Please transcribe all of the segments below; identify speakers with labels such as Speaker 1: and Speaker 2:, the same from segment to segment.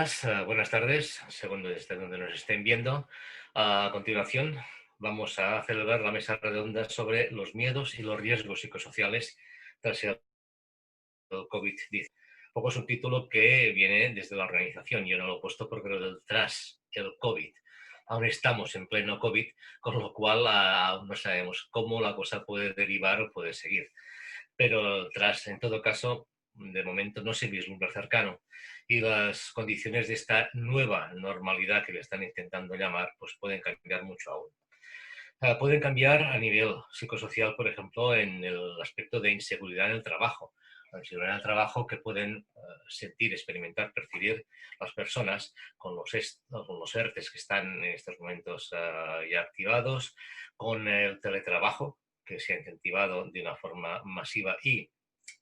Speaker 1: días, buenas tardes, según desde donde nos estén viendo. A continuación, vamos a celebrar la mesa redonda sobre los miedos y los riesgos psicosociales tras el COVID-19. Un poco es un título que viene desde la organización. Yo no lo he puesto porque lo del tras el COVID. Aún estamos en pleno COVID, con lo cual aún no sabemos cómo la cosa puede derivar o puede seguir. Pero tras, en todo caso, de momento no se vislumbra cercano y las condiciones de esta nueva normalidad que le están intentando llamar, pues pueden cambiar mucho aún. Pueden cambiar a nivel psicosocial, por ejemplo, en el aspecto de inseguridad en el trabajo. La inseguridad en el trabajo que pueden sentir, experimentar, percibir las personas con los ERTES que están en estos momentos ya activados, con el teletrabajo que se ha incentivado de una forma masiva y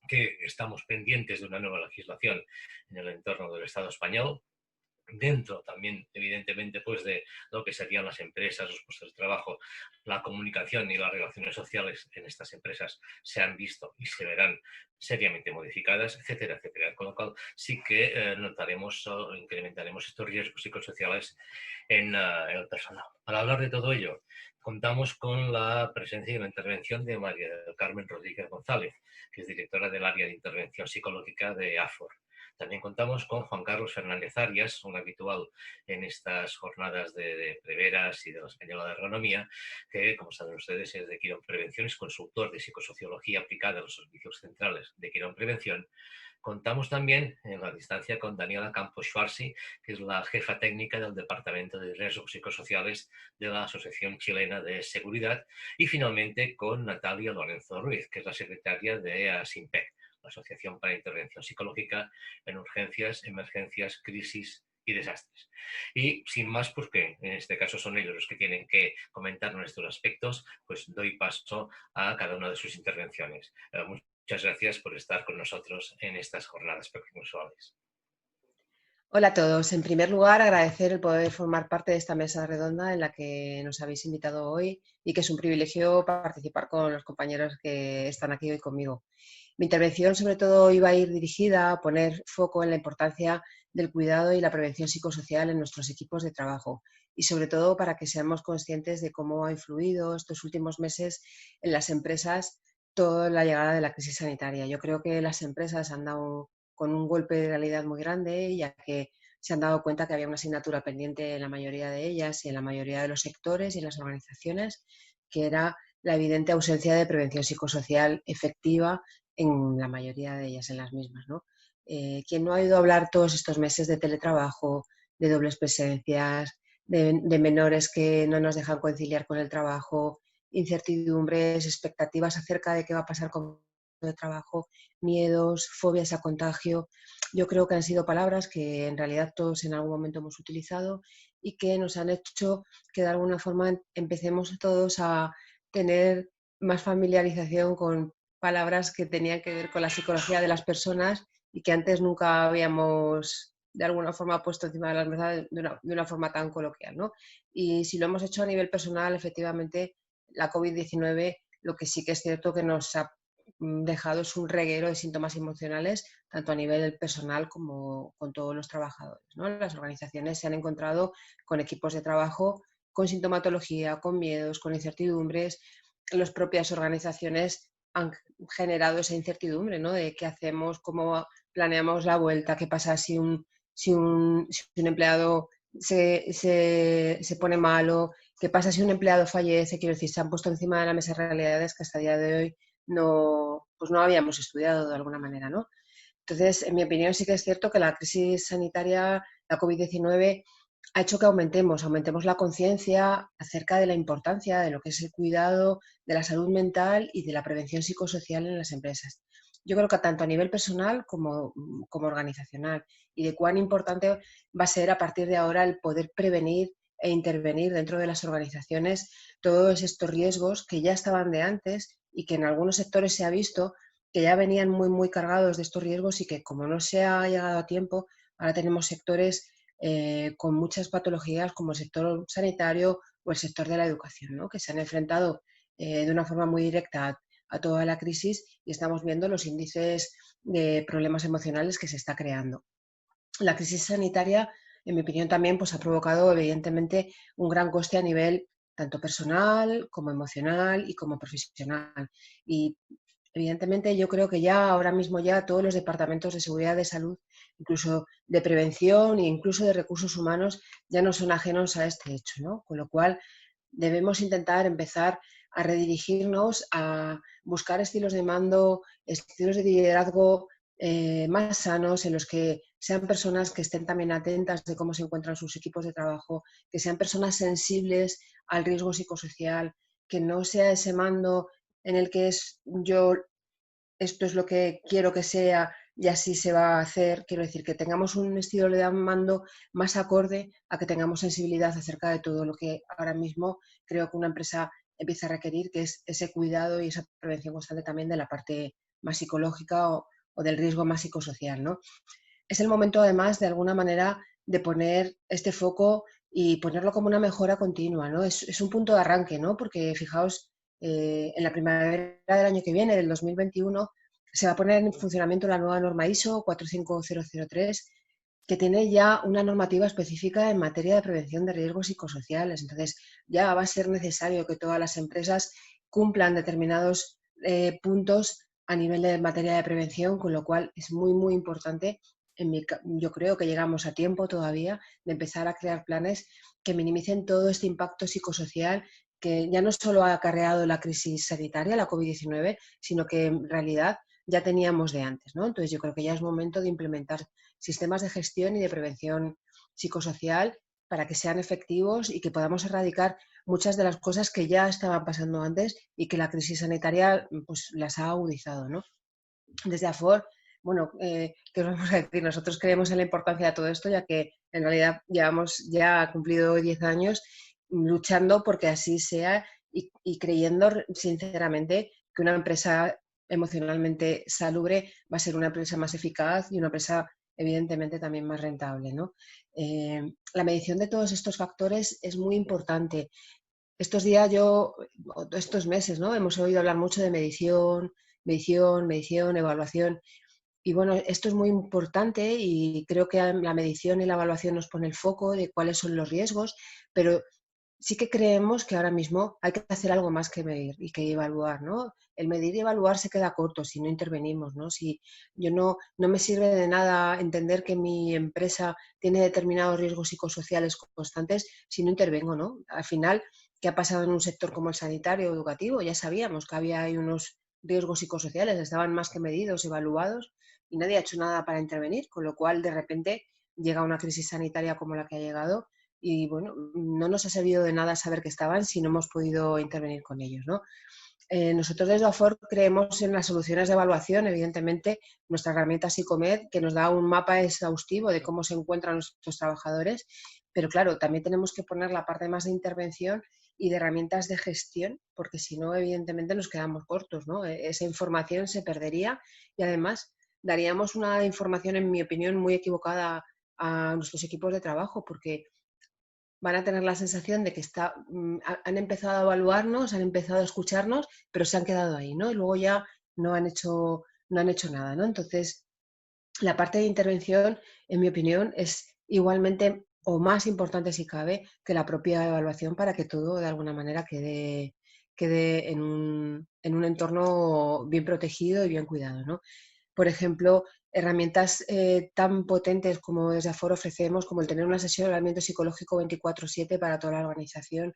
Speaker 1: que estamos pendientes de una nueva legislación en el entorno del Estado español, dentro también, evidentemente, pues de lo que serían las empresas, los puestos de trabajo, la comunicación y las relaciones sociales en estas empresas se han visto y se verán seriamente modificadas, etcétera, etcétera. Con lo cual sí que notaremos o incrementaremos estos riesgos psicosociales en el personal. Para hablar de todo ello, contamos con la presencia y la intervención de María del Carmen Rodríguez González, que es directora del área de intervención psicológica de AFOR. También contamos con Juan Carlos Fernández Arias, un habitual en estas jornadas de preveras y de la Española de Ergonomía, que, como saben ustedes, es de Quirón Prevención, es consultor de psicosociología aplicada a los servicios centrales de Quirón Prevención. Contamos también en la distancia con Daniela Campos Schwarzi, que es la jefa técnica del Departamento de Riesgos Psicosociales de la Asociación Chilena de Seguridad, y finalmente con Natalia Lorenzo Ruiz, que es la secretaria de ASIMPEC, la Asociación para Intervención Psicológica en Urgencias, Emergencias, Crisis y Desastres. Y sin más, porque en este caso son ellos los que tienen que comentar nuestros aspectos, pues doy paso a cada una de sus intervenciones. Muchas gracias por estar con nosotros en estas jornadas mensuales.
Speaker 2: Hola a todos. En primer lugar, agradecer el poder formar parte de esta mesa redonda en la que nos habéis invitado hoy y que es un privilegio participar con los compañeros que están aquí hoy conmigo. Mi intervención, sobre todo, iba a ir dirigida a poner foco en la importancia del cuidado y la prevención psicosocial en nuestros equipos de trabajo y, sobre todo, para que seamos conscientes de cómo ha influido estos últimos meses en las empresas toda la llegada de la crisis sanitaria. Yo creo que las empresas han dado con un golpe de realidad muy grande, ya que se han dado cuenta que había una asignatura pendiente en la mayoría de ellas y en la mayoría de los sectores y en las organizaciones, que era la evidente ausencia de prevención psicosocial efectiva en la mayoría de ellas, en las mismas, ¿no? ¿Quién no ha oído hablar todos estos meses de teletrabajo, de dobles presencias, de menores que no nos dejan conciliar con el trabajo, incertidumbres, expectativas acerca de qué va a pasar con el trabajo, miedos, fobias a contagio? Yo creo que han sido palabras que en realidad todos en algún momento hemos utilizado y que nos han hecho que de alguna forma empecemos todos a tener más familiarización con palabras que tenían que ver con la psicología de las personas y que antes nunca habíamos de alguna forma puesto encima de la mesa de una forma tan coloquial, ¿no? Y si lo hemos hecho a nivel personal, efectivamente, la COVID-19 lo que sí que es cierto que nos ha dejado es un reguero de síntomas emocionales, tanto a nivel personal como con todos los trabajadores, ¿no? Las organizaciones se han encontrado con equipos de trabajo con sintomatología, con miedos, con incertidumbres. Las propias organizaciones han generado esa incertidumbre, ¿no? De qué hacemos, cómo planeamos la vuelta, qué pasa si un empleado se pone malo, qué pasa si un empleado fallece. Quiero decir, se han puesto encima de la mesa realidades que hasta el día de hoy no, pues no habíamos estudiado de alguna manera, ¿no? Entonces, en mi opinión, sí que es cierto que la crisis sanitaria, la COVID-19, ha hecho que aumentemos la conciencia acerca de la importancia de lo que es el cuidado de la salud mental y de la prevención psicosocial en las empresas. Yo creo que tanto a nivel personal como organizacional, y de cuán importante va a ser a partir de ahora el poder prevenir e intervenir dentro de las organizaciones todos estos riesgos que ya estaban de antes y que en algunos sectores se ha visto que ya venían muy, muy cargados de estos riesgos y que como no se ha llegado a tiempo, ahora tenemos sectores con muchas patologías como el sector sanitario o el sector de la educación, ¿no? Que se han enfrentado de una forma muy directa a toda la crisis y estamos viendo los índices de problemas emocionales que se está creando. La crisis sanitaria, en mi opinión, también pues, ha provocado, evidentemente, un gran coste a nivel tanto personal como emocional y como profesional. Y evidentemente yo creo que ya ahora mismo ya todos los departamentos de seguridad de salud, incluso de prevención e incluso de recursos humanos, ya no son ajenos a este hecho, ¿no? Con lo cual debemos intentar empezar a redirigirnos, a buscar estilos de mando, estilos de liderazgo más sanos, en los que sean personas que estén también atentas de cómo se encuentran sus equipos de trabajo, que sean personas sensibles al riesgo psicosocial, que no sea ese mando en el que es yo esto es lo que quiero que sea y así se va a hacer. Quiero decir, que tengamos un estilo de mando más acorde a que tengamos sensibilidad acerca de todo lo que ahora mismo creo que una empresa empieza a requerir, que es ese cuidado y esa prevención constante también de la parte más psicológica o del riesgo más psicosocial, ¿no? Es el momento, además, de alguna manera, de poner este foco y ponerlo como una mejora continua, ¿no? Es un punto de arranque, ¿no? Porque fijaos, en la primavera del año que viene, del 2021, se va a poner en funcionamiento la nueva norma ISO 45003, que tiene ya una normativa específica en materia de prevención de riesgos psicosociales. Entonces, ya va a ser necesario que todas las empresas cumplan determinados puntos a nivel de materia de prevención, con lo cual es muy, muy importante. Yo creo que llegamos a tiempo todavía de empezar a crear planes que minimicen todo este impacto psicosocial que ya no solo ha acarreado la crisis sanitaria, la COVID-19, sino que en realidad ya teníamos de antes, ¿no? Entonces yo creo que ya es momento de implementar sistemas de gestión y de prevención psicosocial para que sean efectivos y que podamos erradicar muchas de las cosas que ya estaban pasando antes y que la crisis sanitaria pues, las ha agudizado, ¿no? Desde AFOR, bueno, ¿qué os vamos a decir? Nosotros creemos en la importancia de todo esto, ya que en realidad llevamos ya cumplido 10 años luchando porque así sea y creyendo sinceramente que una empresa emocionalmente salubre va a ser una empresa más eficaz y una empresa evidentemente también más rentable, ¿no? La medición de todos estos factores es muy importante. Estos días estos meses, ¿no? Hemos oído hablar mucho de medición, evaluación. Y bueno, esto es muy importante y creo que la medición y la evaluación nos pone el foco de cuáles son los riesgos, pero sí que creemos que ahora mismo hay que hacer algo más que medir y que evaluar, ¿no? El medir y evaluar se queda corto si no intervenimos, ¿no? Si yo no me sirve de nada entender que mi empresa tiene determinados riesgos psicosociales constantes si no intervengo, ¿no? Al final, ¿qué ha pasado en un sector como el sanitario o educativo? Ya sabíamos que había ahí unos riesgos psicosociales, estaban más que medidos, evaluados y nadie ha hecho nada para intervenir, con lo cual de repente llega una crisis sanitaria como la que ha llegado y bueno, no nos ha servido de nada saber que estaban si no hemos podido intervenir con ellos, ¿no? Nosotros desde AFOR creemos en las soluciones de evaluación, evidentemente, nuestra herramienta Psicomed, que nos da un mapa exhaustivo de cómo se encuentran nuestros trabajadores, pero claro, también tenemos que poner la parte más de intervención y de herramientas de gestión, porque si no, evidentemente nos quedamos cortos, ¿no? Esa información se perdería y además daríamos una información, en mi opinión, muy equivocada a nuestros equipos de trabajo, porque van a tener la sensación de que han empezado a evaluarnos, han empezado a escucharnos, pero se han quedado ahí, ¿no? Y luego ya no han hecho nada, ¿no? Entonces, la parte de intervención, en mi opinión, es igualmente o más importante si cabe que la propia evaluación para que todo de alguna manera quede en un entorno bien protegido y bien cuidado, ¿no? Por ejemplo, herramientas tan potentes como desde Aforo ofrecemos, como el tener una sesión de asesoramiento psicológico 24/7 para toda la organización,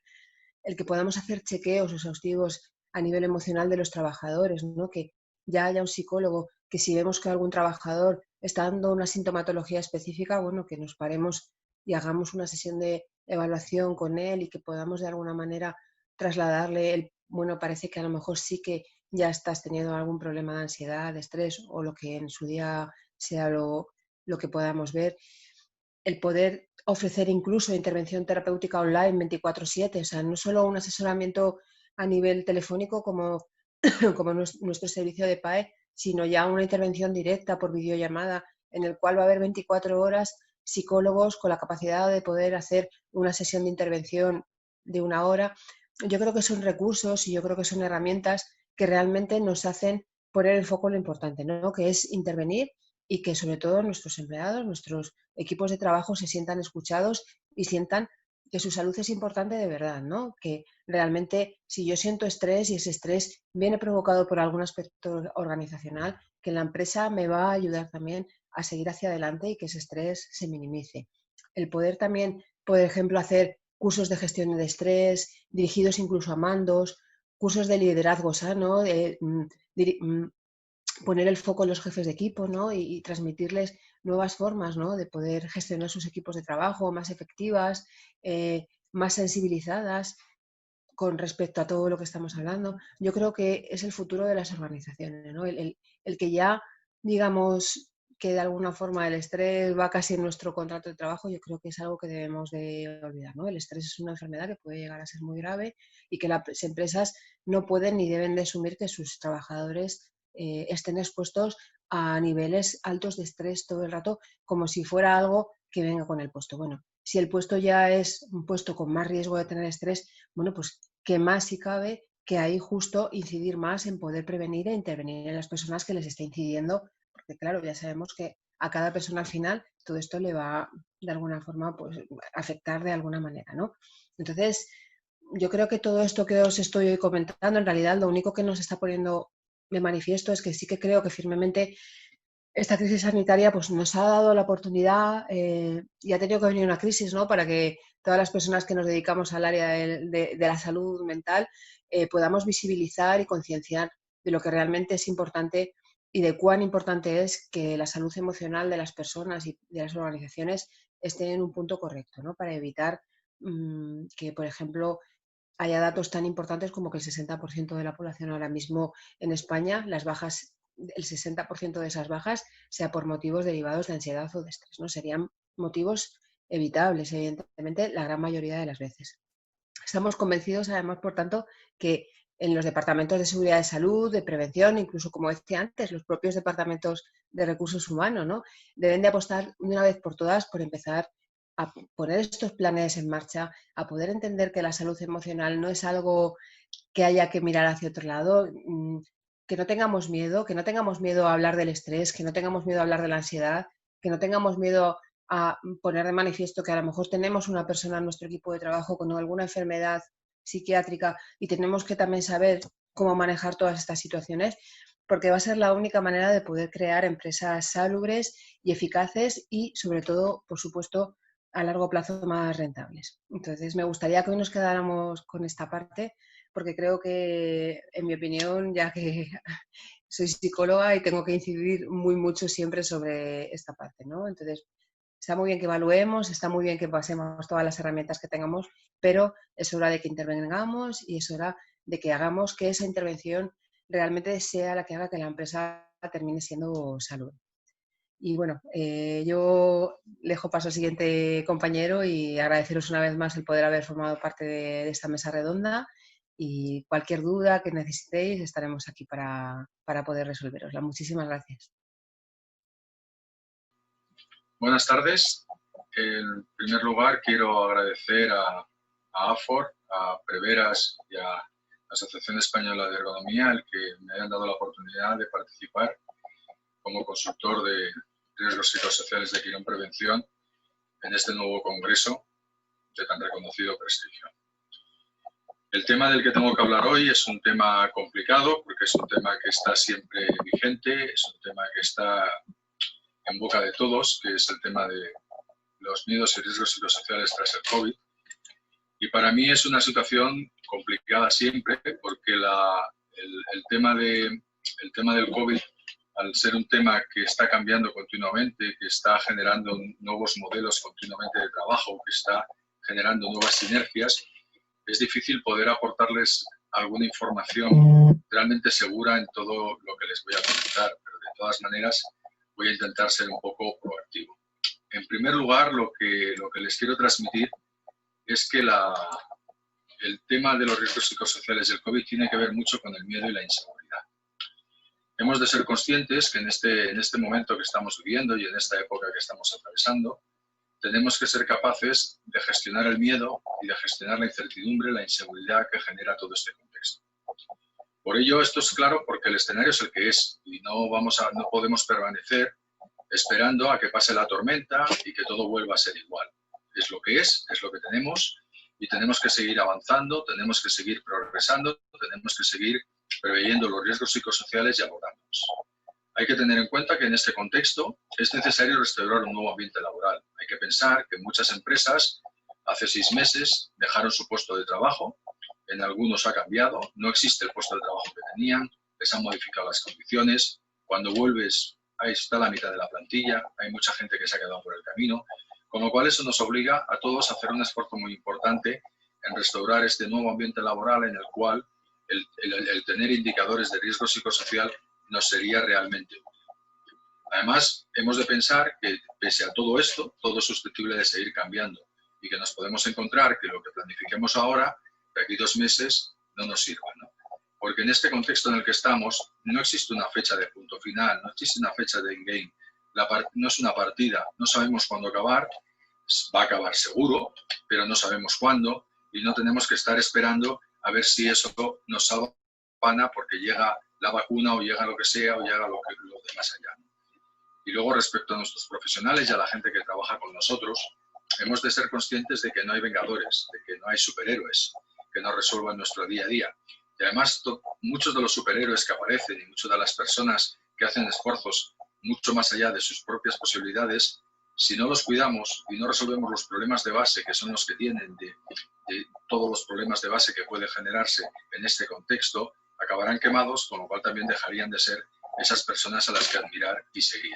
Speaker 2: el que podamos hacer chequeos exhaustivos a nivel emocional de los trabajadores, ¿no? Que ya haya un psicólogo, que si vemos que algún trabajador está dando una sintomatología específica, bueno, que nos paremos y hagamos una sesión de evaluación con él y que podamos de alguna manera trasladarle bueno, parece que a lo mejor sí que ya estás teniendo algún problema de ansiedad, de estrés o lo que en su día sea lo que podamos ver. El poder ofrecer incluso intervención terapéutica online 24/7, o sea, no solo un asesoramiento a nivel telefónico como nuestro servicio de PAE, sino ya una intervención directa por videollamada en el cual va a haber 24 horas psicólogos con la capacidad de poder hacer una sesión de intervención de 1 hora. Yo creo que son recursos y yo creo que son herramientas que realmente nos hacen poner el foco en lo importante, ¿no? Que es intervenir y que sobre todo nuestros empleados, nuestros equipos de trabajo se sientan escuchados y sientan que su salud es importante de verdad, ¿no? Que realmente si yo siento estrés y ese estrés viene provocado por algún aspecto organizacional, que la empresa me va a ayudar también a seguir hacia adelante y que ese estrés se minimice. El poder también, por ejemplo, hacer cursos de gestión de estrés, dirigidos incluso a mandos, cursos de liderazgo sano, poner el foco en los jefes de equipo, ¿no? Y transmitirles nuevas formas, ¿no? De poder gestionar sus equipos de trabajo más efectivas, más sensibilizadas con respecto a todo lo que estamos hablando. Yo creo que es el futuro de las organizaciones, ¿no? El que ya, digamos, que de alguna forma el estrés va casi en nuestro contrato de trabajo, yo creo que es algo que debemos de olvidar, ¿no? El estrés es una enfermedad que puede llegar a ser muy grave y que las empresas no pueden ni deben de asumir que sus trabajadores estén expuestos a niveles altos de estrés todo el rato, como si fuera algo que venga con el puesto. Bueno, si el puesto ya es un puesto con más riesgo de tener estrés, bueno, pues que más si cabe que ahí justo incidir más en poder prevenir e intervenir en las personas que les está incidiendo, porque claro, ya sabemos que a cada persona al final todo esto le va de alguna forma pues, afectar de alguna manera, ¿no? Entonces, yo creo que todo esto que os estoy comentando, en realidad lo único que nos está poniendo de manifiesto es que sí que creo que firmemente esta crisis sanitaria pues, nos ha dado la oportunidad y ha tenido que venir una crisis, ¿no? Para que todas las personas que nos dedicamos al área de la salud mental podamos visibilizar y concienciar de lo que realmente es importante y de cuán importante es que la salud emocional de las personas y de las organizaciones esté en un punto correcto, ¿no? Para evitar que, por ejemplo, haya datos tan importantes como que el 60% de la población ahora mismo en España, las bajas, el 60% de esas bajas sea por motivos derivados de ansiedad o de estrés, ¿no? Serían motivos evitables, evidentemente, la gran mayoría de las veces. Estamos convencidos, además, por tanto, que en los departamentos de seguridad de salud, de prevención, incluso, como decía antes, los propios departamentos de recursos humanos, ¿no? Deben de apostar de una vez por todas por empezar a poner estos planes en marcha, a poder entender que la salud emocional no es algo que haya que mirar hacia otro lado, que no tengamos miedo a hablar del estrés, que no tengamos miedo a hablar de la ansiedad, que no tengamos miedo a poner de manifiesto que a lo mejor tenemos una persona en nuestro equipo de trabajo con alguna enfermedad psiquiátrica y tenemos que también saber cómo manejar todas estas situaciones, porque va a ser la única manera de poder crear empresas salubres y eficaces y, sobre todo, por supuesto, a largo plazo más rentables. Entonces, me gustaría que hoy nos quedáramos con esta parte, porque creo que, en mi opinión, ya que soy psicóloga y tengo que incidir muy mucho siempre sobre esta parte, ¿no? Entonces, está muy bien que evaluemos, está muy bien que pasemos todas las herramientas que tengamos, pero es hora de que intervengamos y es hora de que hagamos que esa intervención realmente sea la que haga que la empresa termine siendo salud. Y bueno, yo dejo paso al siguiente compañero y agradeceros una vez más el poder haber formado parte de esta mesa redonda y cualquier duda que necesitéis estaremos aquí para poder resolverosla. Muchísimas gracias.
Speaker 3: Buenas tardes. En primer lugar, quiero agradecer a AFOR, a Preveras y a la Asociación Española de Ergonomía el que me hayan dado la oportunidad de participar como consultor de riesgos psicosociales de Quirón Prevención en este nuevo congreso de tan reconocido prestigio. El tema del que tengo que hablar hoy es un tema complicado porque es un tema que está siempre vigente, es un tema que está en boca de todos, que es el tema de los miedos y riesgos psicosociales tras el COVID. Y para mí es una situación complicada siempre porque el tema del COVID, al ser un tema que está cambiando continuamente, que está generando nuevos modelos continuamente de trabajo, que está generando nuevas sinergias, es difícil poder aportarles alguna información realmente segura en todo lo que les voy a comentar, pero de todas maneras voy a intentar ser un poco proactivo. En primer lugar, lo que les quiero transmitir es que el tema de los riesgos psicosociales del COVID tiene que ver mucho con el miedo y la inseguridad. Hemos de ser conscientes que en este momento que estamos viviendo y en esta época que estamos atravesando, tenemos que ser capaces de gestionar el miedo y de gestionar la incertidumbre, la inseguridad que genera todo este contexto. Por ello, esto es claro porque el escenario es el que es y no podemos permanecer esperando a que pase la tormenta y que todo vuelva a ser igual. Es lo que es lo que tenemos y tenemos que seguir avanzando, tenemos que seguir progresando, tenemos que seguir preveyendo los riesgos psicosociales y abordándolos. Hay que tener en cuenta que en este contexto es necesario restaurar un nuevo ambiente laboral. Hay que pensar que muchas empresas hace 6 meses dejaron su puesto de trabajo, en algunos ha cambiado, no existe el puesto de trabajo que tenían, les han modificado las condiciones, cuando vuelves ahí está la mitad de la plantilla, hay mucha gente que se ha quedado por el camino, con lo cual eso nos obliga a todos a hacer un esfuerzo muy importante en restaurar este nuevo ambiente laboral en el cual el tener indicadores de riesgo psicosocial nos sería realmente útil. Además, hemos de pensar que pese a todo esto, todo es susceptible de seguir cambiando y que nos podemos encontrar que lo que planifiquemos ahora, de aquí 2 meses, no nos sirva, ¿no? Porque en este contexto en el que estamos no existe una fecha de punto final, no existe una fecha de endgame, no es una partida, no sabemos cuándo acabar, va a acabar seguro, pero no sabemos cuándo y no tenemos que estar esperando a ver si eso nos salva porque llega la vacuna o llega lo que sea o llega lo de más allá. Y luego respecto a nuestros profesionales y a la gente que trabaja con nosotros, hemos de ser conscientes de que no hay vengadores, de que no hay superhéroes que nos resuelvan nuestro día a día. Y además muchos de los superhéroes que aparecen y muchas de las personas que hacen esfuerzos mucho más allá de sus propias posibilidades, si no los cuidamos y no resolvemos los problemas de base, que son los que tienen de todos los problemas de base que puede generarse en este contexto, acabarán quemados, con lo cual también dejarían de ser esas personas a las que admirar y seguir.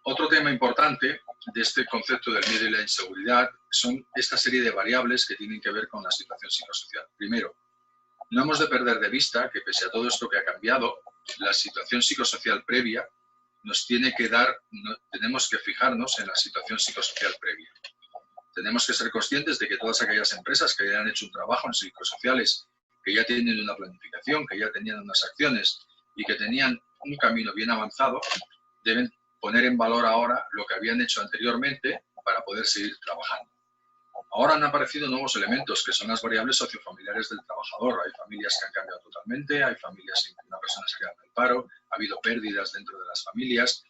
Speaker 3: Otro tema importante de este concepto del miedo y la inseguridad son esta serie de variables que tienen que ver con la situación psicosocial. Primero, no hemos de perder de vista que pese a todo esto que ha cambiado, la situación psicosocial previa nos tiene que dar, tenemos que fijarnos en la situación psicosocial previa. Tenemos que ser conscientes de que todas aquellas empresas que ya han hecho un trabajo en psicosociales, que ya tienen una planificación, que ya tenían unas acciones y que tenían un camino bien avanzado, deben poner en valor ahora lo que habían hecho anteriormente para poder seguir trabajando. Ahora han aparecido nuevos elementos, que son las variables sociofamiliares del trabajador. Hay familias que han cambiado totalmente, hay familias en que una persona se queda en el paro, ha habido pérdidas dentro de las familias,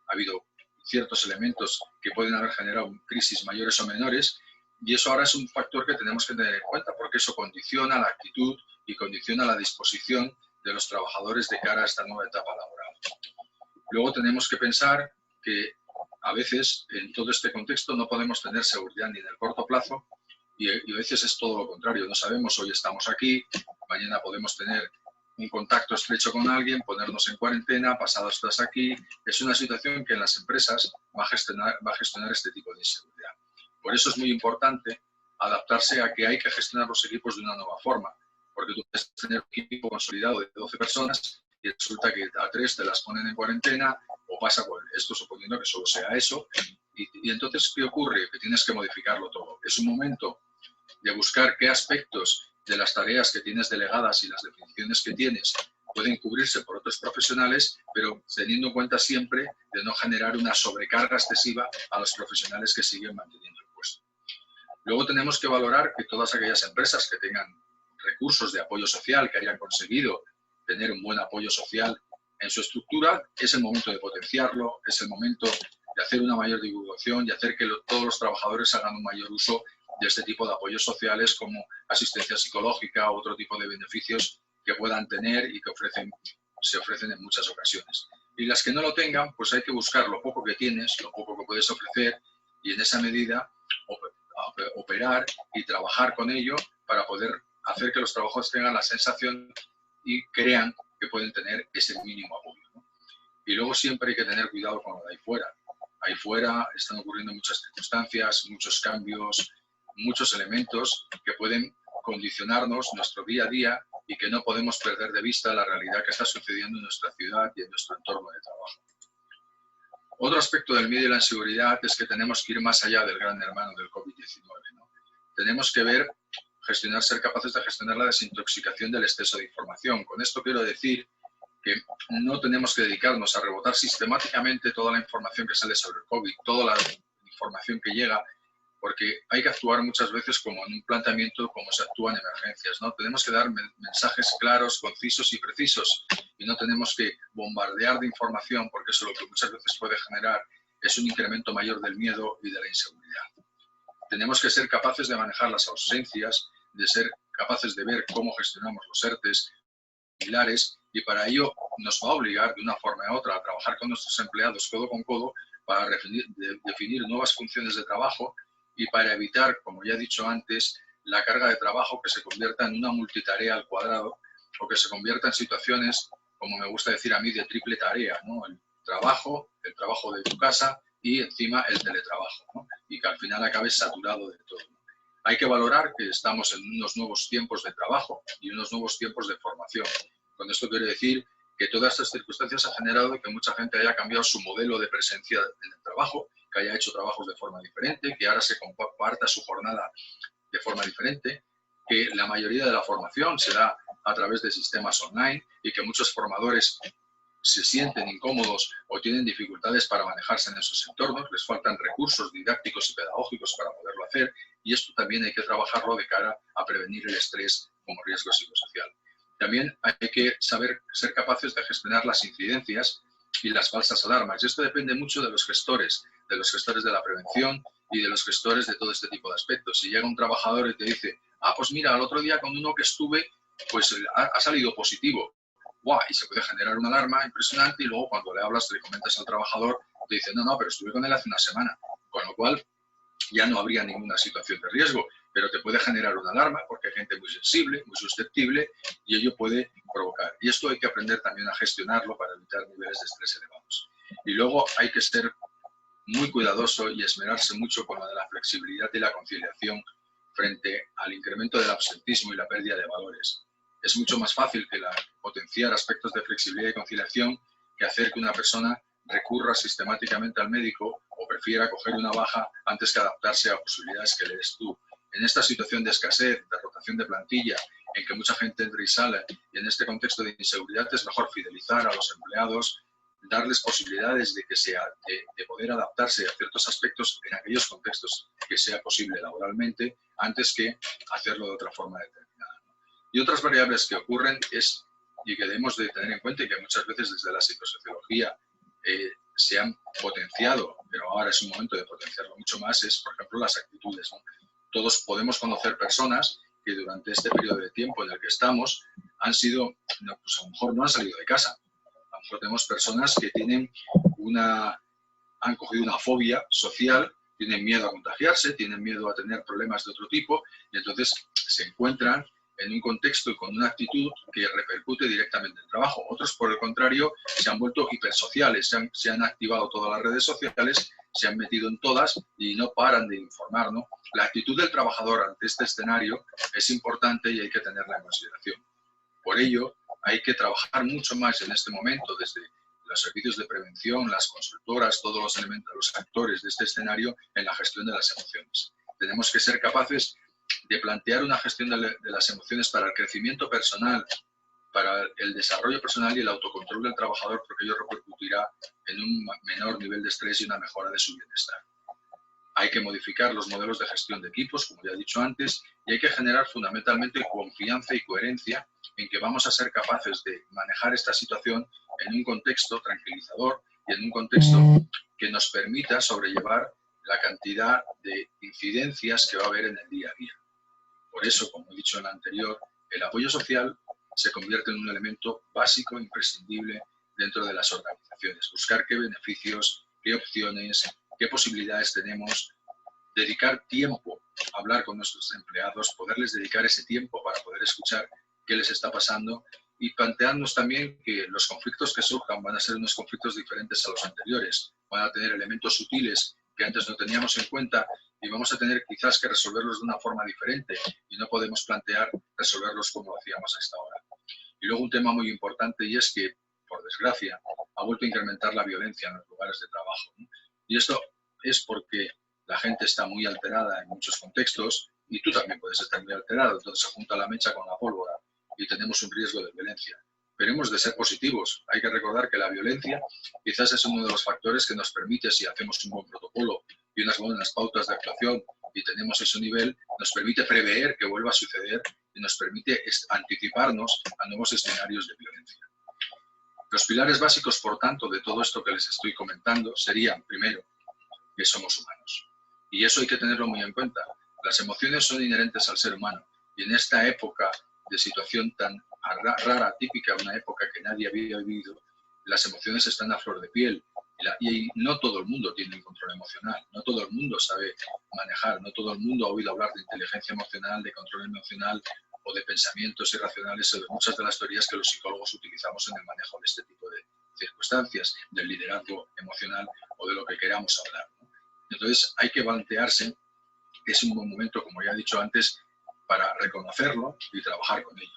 Speaker 3: ha habido ciertos elementos que pueden haber generado crisis mayores o menores, y eso ahora es un factor que tenemos que tener en cuenta, porque eso condiciona la actitud y condiciona la disposición de los trabajadores de cara a esta nueva etapa laboral. Luego tenemos que pensar que a veces en todo este contexto no podemos tener seguridad ni en el corto plazo y a veces es todo lo contrario. No sabemos, hoy estamos aquí, mañana podemos tener un contacto estrecho con alguien, ponernos en cuarentena, pasado estás aquí. Es una situación que en las empresas va a gestionar este tipo de inseguridad. Por eso es muy importante adaptarse a que hay que gestionar los equipos de una nueva forma, porque tú puedes tener un equipo consolidado de 12 personas y resulta que a 3 te las ponen en cuarentena o pasa por esto, suponiendo que solo sea eso. Y entonces, ¿qué ocurre? Que tienes que modificarlo todo. Es un momento de buscar qué aspectos de las tareas que tienes delegadas y las definiciones que tienes pueden cubrirse por otros profesionales, pero teniendo en cuenta siempre de no generar una sobrecarga excesiva a los profesionales que siguen manteniendo el puesto. Luego tenemos que valorar que todas aquellas empresas que tengan recursos de apoyo social, que hayan conseguido tener un buen apoyo social en su estructura, es el momento de potenciarlo, es el momento de hacer una mayor divulgación y hacer que todos los trabajadores hagan un mayor uso de este tipo de apoyos sociales como asistencia psicológica u otro tipo de beneficios que puedan tener y que se ofrecen en muchas ocasiones. Y las que no lo tengan, pues hay que buscar lo poco que tienes, lo poco que puedes ofrecer y en esa medida operar y trabajar con ello para poder hacer que los trabajadores tengan la sensación y crean que pueden tener ese mínimo apoyo, ¿no? Y luego siempre hay que tener cuidado con lo de ahí fuera. Ahí fuera están ocurriendo muchas circunstancias, muchos cambios, muchos elementos que pueden condicionarnos nuestro día a día y que no podemos perder de vista la realidad que está sucediendo en nuestra ciudad y en nuestro entorno de trabajo. Otro aspecto del miedo y la inseguridad es que tenemos que ir más allá del gran hermano del COVID-19, ¿no? Tenemos que ver, ser capaces de gestionar la desintoxicación del exceso de información. Con esto quiero decir que no tenemos que dedicarnos a rebotar sistemáticamente toda la información que sale sobre el COVID, toda la información que llega porque hay que actuar muchas veces como en un planteamiento, como se actúa en emergencias, ¿no? Tenemos que dar mensajes claros, concisos y precisos, y no tenemos que bombardear de información, porque eso lo que muchas veces puede generar es un incremento mayor del miedo y de la inseguridad. Tenemos que ser capaces de manejar las ausencias, de ser capaces de ver cómo gestionamos los ERTEs, pilares, y para ello nos va a obligar de una forma u otra a trabajar con nuestros empleados codo con codo para definir nuevas funciones de trabajo y para evitar, como ya he dicho antes, la carga de trabajo que se convierta en una multitarea al cuadrado o que se convierta en situaciones, como me gusta decir a mí, de triple tarea, ¿no? El trabajo de tu casa y encima el teletrabajo, ¿no? Y que al final acabes saturado de todo. Hay que valorar que estamos en unos nuevos tiempos de trabajo y unos nuevos tiempos de formación. Con esto quiero decir que todas estas circunstancias han generado que mucha gente haya cambiado su modelo de presencia en el trabajo, que haya hecho trabajos de forma diferente, que ahora se comparta su jornada de forma diferente, que la mayoría de la formación se da a través de sistemas online y que muchos formadores se sienten incómodos o tienen dificultades para manejarse en esos entornos, les faltan recursos didácticos y pedagógicos para poderlo hacer, y esto también hay que trabajarlo de cara a prevenir el estrés como riesgo psicosocial. También hay que saber ser capaces de gestionar las incidencias y las falsas alarmas, y esto depende mucho de los gestores de la prevención y de los gestores de todo este tipo de aspectos. Si llega un trabajador y te dice, pues mira, el otro día con uno que estuve, pues ha salido positivo, ¡guau! Y se puede generar una alarma impresionante, y luego cuando le hablas, le comentas al trabajador, te dice, no, pero estuve con él hace una semana, con lo cual ya no habría ninguna situación de riesgo, pero te puede generar una alarma porque hay gente muy sensible, muy susceptible, y ello puede provocar. Y esto hay que aprender también a gestionarlo para evitar niveles de estrés elevados. Y luego hay que ser muy cuidadoso y esmerarse mucho con lo de la flexibilidad y la conciliación frente al incremento del absentismo y la pérdida de valores. Es mucho más fácil que potenciar aspectos de flexibilidad y conciliación que hacer que una persona recurra sistemáticamente al médico o prefiera coger una baja antes que adaptarse a posibilidades que le des tú. En esta situación de escasez, de rotación de plantilla, en que mucha gente entra y sale, y en este contexto de inseguridad, es mejor fidelizar a los empleados, darles posibilidades de poder adaptarse a ciertos aspectos en aquellos contextos que sea posible laboralmente, antes que hacerlo de otra forma determinada. Y otras variables que ocurren y que debemos de tener en cuenta, y que muchas veces desde la psicosociología se han potenciado, pero ahora es un momento de potenciarlo mucho más, es, por ejemplo, las actitudes, ¿no? Todos podemos conocer personas que durante este periodo de tiempo en el que estamos pues a lo mejor no han salido de casa. A lo mejor tenemos personas que han cogido una fobia social, tienen miedo a contagiarse, tienen miedo a tener problemas de otro tipo, y entonces se encuentran en un contexto y con una actitud que repercute directamente en el trabajo. Otros, por el contrario, se han vuelto hipersociales, se han activado todas las redes sociales, se han metido en todas y no paran de informar, ¿no? La actitud del trabajador ante este escenario es importante y hay que tenerla en consideración. Por ello, hay que trabajar mucho más en este momento desde los servicios de prevención, las consultoras, todos los elementos, los actores de este escenario en la gestión de las emociones. Tenemos que ser capaces de plantear una gestión de las emociones para el crecimiento personal, para el desarrollo personal y el autocontrol del trabajador, porque ello repercutirá en un menor nivel de estrés y una mejora de su bienestar. Hay que modificar los modelos de gestión de equipos, como ya he dicho antes, y hay que generar fundamentalmente confianza y coherencia en que vamos a ser capaces de manejar esta situación en un contexto tranquilizador y en un contexto que nos permita sobrellevar la cantidad de incidencias que va a haber en el día a día. Por eso, como he dicho en la anterior, el apoyo social se convierte en un elemento básico, imprescindible dentro de las organizaciones. Buscar qué beneficios, qué opciones, qué posibilidades tenemos, dedicar tiempo a hablar con nuestros empleados, poderles dedicar ese tiempo para poder escuchar qué les está pasando y plantearnos también que los conflictos que surjan van a ser unos conflictos diferentes a los anteriores, van a tener elementos sutiles que antes no teníamos en cuenta y vamos a tener quizás que resolverlos de una forma diferente y no podemos plantear resolverlos como lo hacíamos hasta ahora. Y luego un tema muy importante, y es que, por desgracia, ha vuelto a incrementar la violencia en los lugares de trabajo, ¿no? Y esto es porque la gente está muy alterada en muchos contextos y tú también puedes estar muy alterado, entonces se junta la mecha con la pólvora y tenemos un riesgo de violencia. Pero hemos de ser positivos. Hay que recordar que la violencia quizás es uno de los factores que nos permite, si hacemos un buen protocolo y unas buenas pautas de actuación y tenemos ese nivel, nos permite prever que vuelva a suceder y nos permite anticiparnos a nuevos escenarios de violencia. Los pilares básicos, por tanto, de todo esto que les estoy comentando serían, primero, que somos humanos. Y eso hay que tenerlo muy en cuenta. Las emociones son inherentes al ser humano. Y en esta época de situación tan rara, típica, una época que nadie había vivido, las emociones están a flor de piel. Y no todo el mundo tiene un control emocional, no todo el mundo sabe manejar, no todo el mundo ha oído hablar de inteligencia emocional, de control emocional o de pensamientos irracionales o de muchas de las teorías que los psicólogos utilizamos en el manejo de este tipo de circunstancias, del liderazgo emocional o de lo que queramos hablar, ¿no? Entonces hay que plantearse, es un buen momento, como ya he dicho antes, para reconocerlo y trabajar con ello.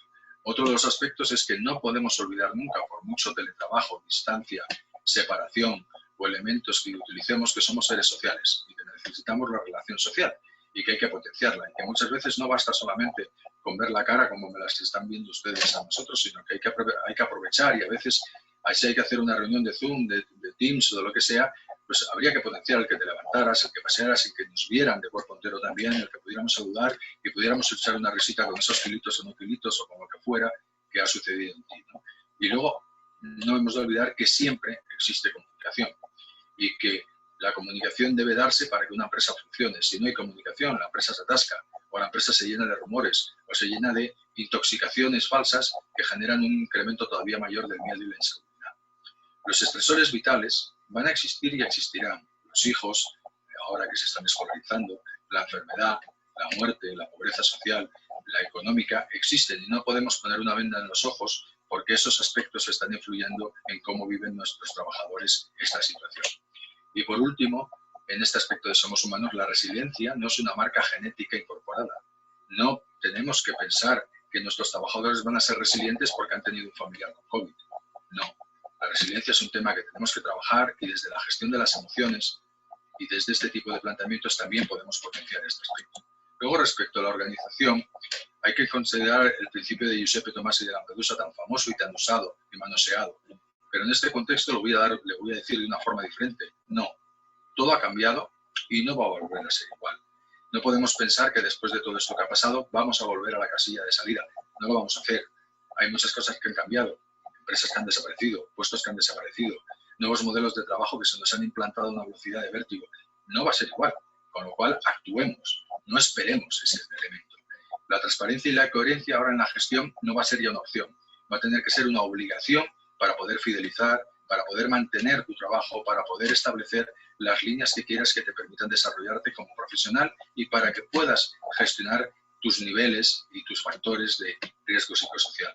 Speaker 3: Otro de los aspectos es que no podemos olvidar nunca, por mucho teletrabajo, distancia, separación o elementos que utilicemos, que somos seres sociales y que necesitamos la relación social y que hay que potenciarla y que muchas veces no basta solamente con ver la cara como me las están viendo ustedes a nosotros, sino que hay que aprovechar y a veces si hay que hacer una reunión de Zoom, de Teams o de lo que sea, pues habría que potenciar el que te levantaras, el que pasearas, el que nos vieran de cuerpo entero también, el que pudiéramos saludar y pudiéramos echar una risita con esos kilitos o no kilitos o con lo que fuera que ha sucedido en ti, ¿no? Y luego no hemos de olvidar que siempre existe comunicación y que la comunicación debe darse para que una empresa funcione. Si no hay comunicación, la empresa se atasca o la empresa se llena de rumores o se llena de intoxicaciones falsas que generan un incremento todavía mayor del miedo y la inseguridad. Los estresores vitales van a existir y existirán. Los hijos, ahora que se están escolarizando, la enfermedad, la muerte, la pobreza social, la económica, existen y no podemos poner una venda en los ojos porque esos aspectos están influyendo en cómo viven nuestros trabajadores esta situación. Y por último, en este aspecto de somos humanos, la resiliencia no es una marca genética incorporada. No tenemos que pensar que nuestros trabajadores van a ser resilientes porque han tenido un familiar con COVID. No. La resiliencia es un tema que tenemos que trabajar y desde la gestión de las emociones y desde este tipo de planteamientos también podemos potenciar este aspecto. Luego, respecto a la organización, hay que considerar el principio de Giuseppe Tomasi de Lampedusa, tan famoso y tan usado y manoseado. Pero en este contexto le voy a decir de una forma diferente. No, todo ha cambiado y no va a volver a ser igual. No podemos pensar que después de todo esto que ha pasado vamos a volver a la casilla de salida. No lo vamos a hacer. Hay muchas cosas que han cambiado. Empresas que han desaparecido, puestos que han desaparecido, nuevos modelos de trabajo que se nos han implantado a una velocidad de vértigo. No va a ser igual, con lo cual actuemos, no esperemos ese elemento. La transparencia y la coherencia ahora en la gestión no va a ser ya una opción, va a tener que ser una obligación para poder fidelizar, para poder mantener tu trabajo, para poder establecer las líneas que quieras que te permitan desarrollarte como profesional y para que puedas gestionar tus niveles y tus factores de riesgo psicosocial.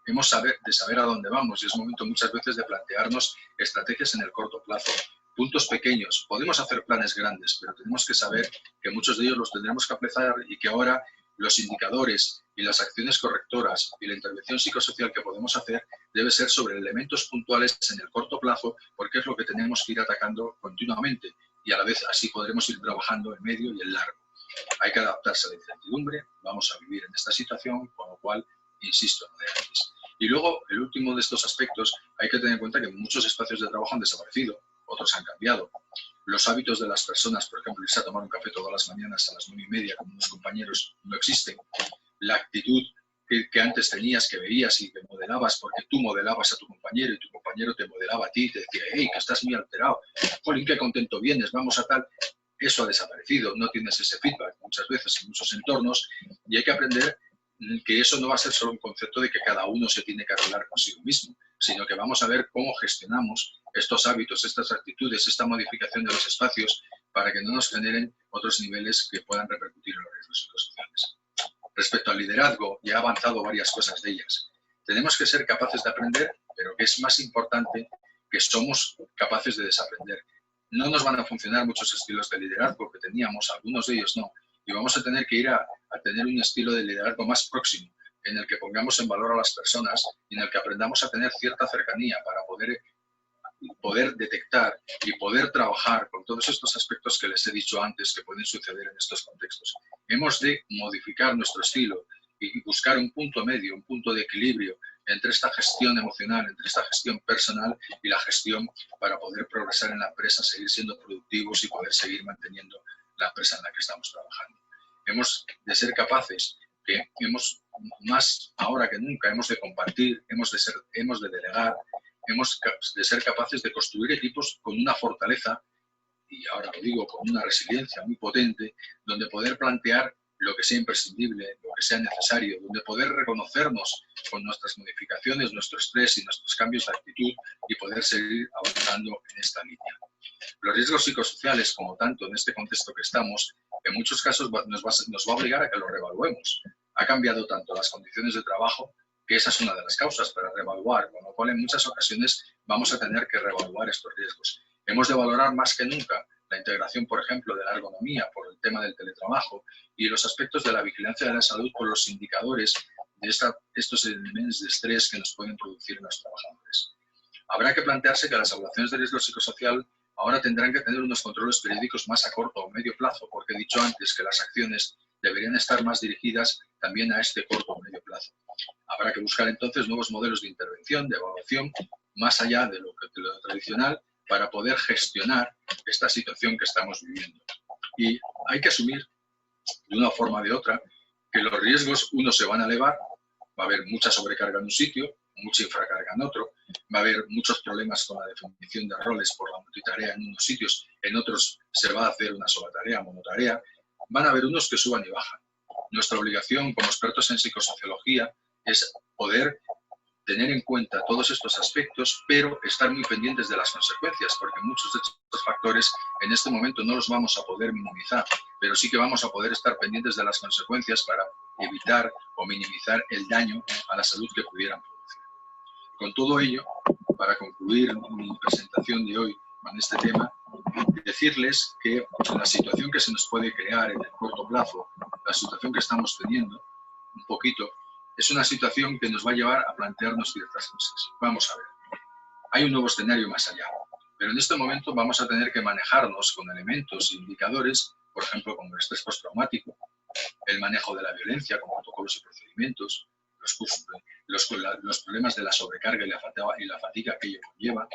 Speaker 3: Hemos de saber a dónde vamos y es momento muchas veces de plantearnos estrategias en el corto plazo, puntos pequeños. Podemos hacer planes grandes, pero tenemos que saber que muchos de ellos los tendremos que aplazar y que ahora los indicadores y las acciones correctoras y la intervención psicosocial que podemos hacer debe ser sobre elementos puntuales en el corto plazo porque es lo que tenemos que ir atacando continuamente y a la vez así podremos ir trabajando en medio y en largo. Hay que adaptarse a la incertidumbre, vamos a vivir en esta situación, con lo cual, insisto, no de antes. Y luego, el último de estos aspectos, hay que tener en cuenta que muchos espacios de trabajo han desaparecido, otros han cambiado. Los hábitos de las personas, por ejemplo, irse a tomar un café todas las mañanas a las 9:30 con unos compañeros, no existen. La actitud que antes tenías, que veías y que modelabas, porque tú modelabas a tu compañero y tu compañero te modelaba a ti y te decía, hey, que estás muy alterado, jolín, qué contento vienes, vamos a tal. Eso ha desaparecido, no tienes ese feedback muchas veces en muchos entornos y hay que aprender que eso no va a ser solo un concepto de que cada uno se tiene que arreglar consigo mismo, sino que vamos a ver cómo gestionamos estos hábitos, estas actitudes, esta modificación de los espacios para que no nos generen otros niveles que puedan repercutir en los riesgos psicosociales. Respecto al liderazgo, ya he avanzado varias cosas de ellas. Tenemos que ser capaces de aprender, pero que es más importante que somos capaces de desaprender. No nos van a funcionar muchos estilos de liderazgo que teníamos, algunos de ellos no, y vamos a tener que ir a tener un estilo de liderazgo más próximo, en el que pongamos en valor a las personas y en el que aprendamos a tener cierta cercanía para poder detectar y poder trabajar con todos estos aspectos que les he dicho antes que pueden suceder en estos contextos. Hemos de modificar nuestro estilo y buscar un punto medio, un punto de equilibrio entre esta gestión emocional, entre esta gestión personal y la gestión para poder progresar en la empresa, seguir siendo productivos y poder seguir manteniendo la empresa en la que estamos trabajando. Hemos de ser capaces, más ahora que nunca, hemos de compartir, hemos de delegar, hemos de ser capaces de construir equipos con una fortaleza, y ahora lo digo, con una resiliencia muy potente, donde poder plantear lo que sea imprescindible, lo que sea necesario, donde poder reconocernos con nuestras modificaciones, nuestro estrés y nuestros cambios de actitud y poder seguir avanzando en esta línea. Los riesgos psicosociales, como tanto en este contexto que estamos, en muchos casos nos va a obligar a que lo reevaluemos. Ha cambiado tanto las condiciones de trabajo que esa es una de las causas para reevaluar, con lo cual en muchas ocasiones vamos a tener que reevaluar estos riesgos. Hemos de valorar más que nunca la integración, por ejemplo, de la ergonomía por el tema del teletrabajo y los aspectos de la vigilancia de la salud por los indicadores de estos elementos de estrés que nos pueden producir en los trabajadores. Habrá que plantearse que las evaluaciones de riesgo psicosocial ahora tendrán que tener unos controles periódicos más a corto o medio plazo, porque he dicho antes que las acciones deberían estar más dirigidas también a este corto o medio plazo. Habrá que buscar entonces nuevos modelos de intervención, de evaluación, más allá de lo tradicional, para poder gestionar esta situación que estamos viviendo. Y hay que asumir, de una forma o de otra, que los riesgos, se van a elevar, va a haber mucha sobrecarga en un sitio, mucha infracarga en otro, va a haber muchos problemas con la definición de roles por la multitarea en unos sitios, en otros se va a hacer una sola tarea, monotarea, van a haber unos que suban y bajan. Nuestra obligación como expertos en psicosociología es poder tener en cuenta todos estos aspectos, pero estar muy pendientes de las consecuencias, porque muchos de estos factores en este momento no los vamos a poder minimizar, pero sí que vamos a poder estar pendientes de las consecuencias para evitar o minimizar el daño a la salud que pudieran producir. Con todo ello, para concluir mi presentación de hoy con este tema, decirles que la situación que se nos puede crear en el corto plazo, la situación que estamos teniendo, un poquito, es una situación que nos va a llevar a plantearnos ciertas cosas. Vamos a ver, hay un nuevo escenario más allá, pero en este momento vamos a tener que manejarnos con elementos e indicadores, por ejemplo, como el estrés postraumático, el manejo de la violencia con protocolos y procedimientos, los problemas de la sobrecarga y la fatiga que ello conlleva,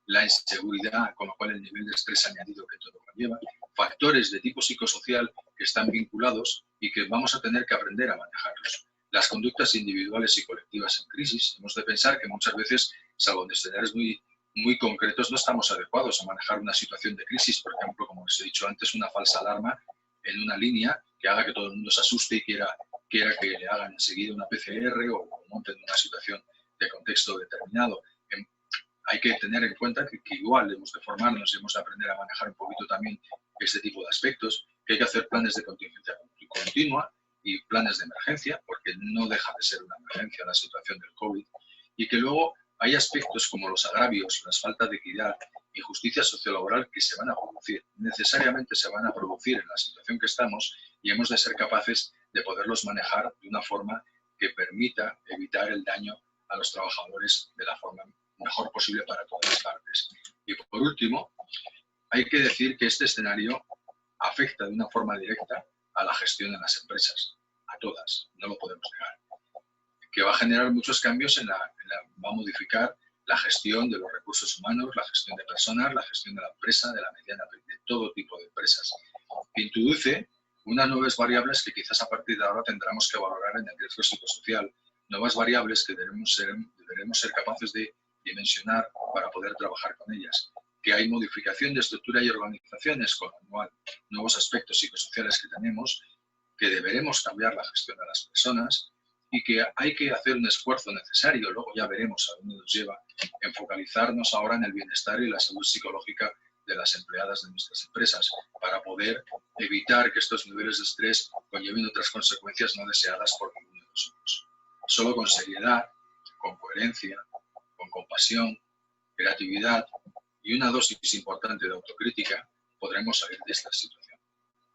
Speaker 3: la inseguridad, con lo cual el nivel de estrés añadido que todo conlleva, factores de tipo psicosocial que están vinculados y que vamos a tener que aprender a manejarlos. Las conductas individuales y colectivas en crisis, hemos de pensar que muchas veces, salvo en escenarios muy concretos, no estamos adecuados a manejar una situación de crisis. Por ejemplo, como os he dicho antes, una falsa alarma en una línea que haga que todo el mundo se asuste y quiera que le hagan enseguida una PCR o monten una situación de contexto determinado. Hay que tener en cuenta que igual hemos de formarnos y hemos de aprender a manejar un poquito también este tipo de aspectos, que hay que hacer planes de contingencia continua y planes de emergencia, porque no deja de ser una emergencia la situación del COVID, y que luego hay aspectos como los agravios, las faltas de equidad y justicia sociolaboral que se van a producir, necesariamente se van a producir en la situación que estamos y hemos de ser capaces de poderlos manejar de una forma que permita evitar el daño a los trabajadores de la forma mejor posible para todas las partes. Y por último, hay que decir que este escenario afecta de una forma directa a la gestión de las empresas, a todas, no lo podemos negar, que va a generar muchos cambios va a modificar la gestión de los recursos humanos, la gestión de personas, la gestión de la empresa, de la mediana, de todo tipo de empresas, que introduce unas nuevas variables que quizás a partir de ahora tendremos que valorar en el riesgo psicosocial, nuevas variables que deberemos ser capaces de dimensionar para poder trabajar con ellas, que hay modificación de estructura y organizaciones con nuevos aspectos psicosociales que tenemos, que deberemos cambiar la gestión de las personas y que hay que hacer un esfuerzo necesario, luego ya veremos a dónde nos lleva, en focalizarnos ahora en el bienestar y la salud psicológica de las empleadas de nuestras empresas, para poder evitar que estos niveles de estrés conlleven otras consecuencias no deseadas por ninguno de nosotros. Solo con seriedad, con coherencia, con compasión, creatividad y una dosis importante de autocrítica podremos salir de esta situación.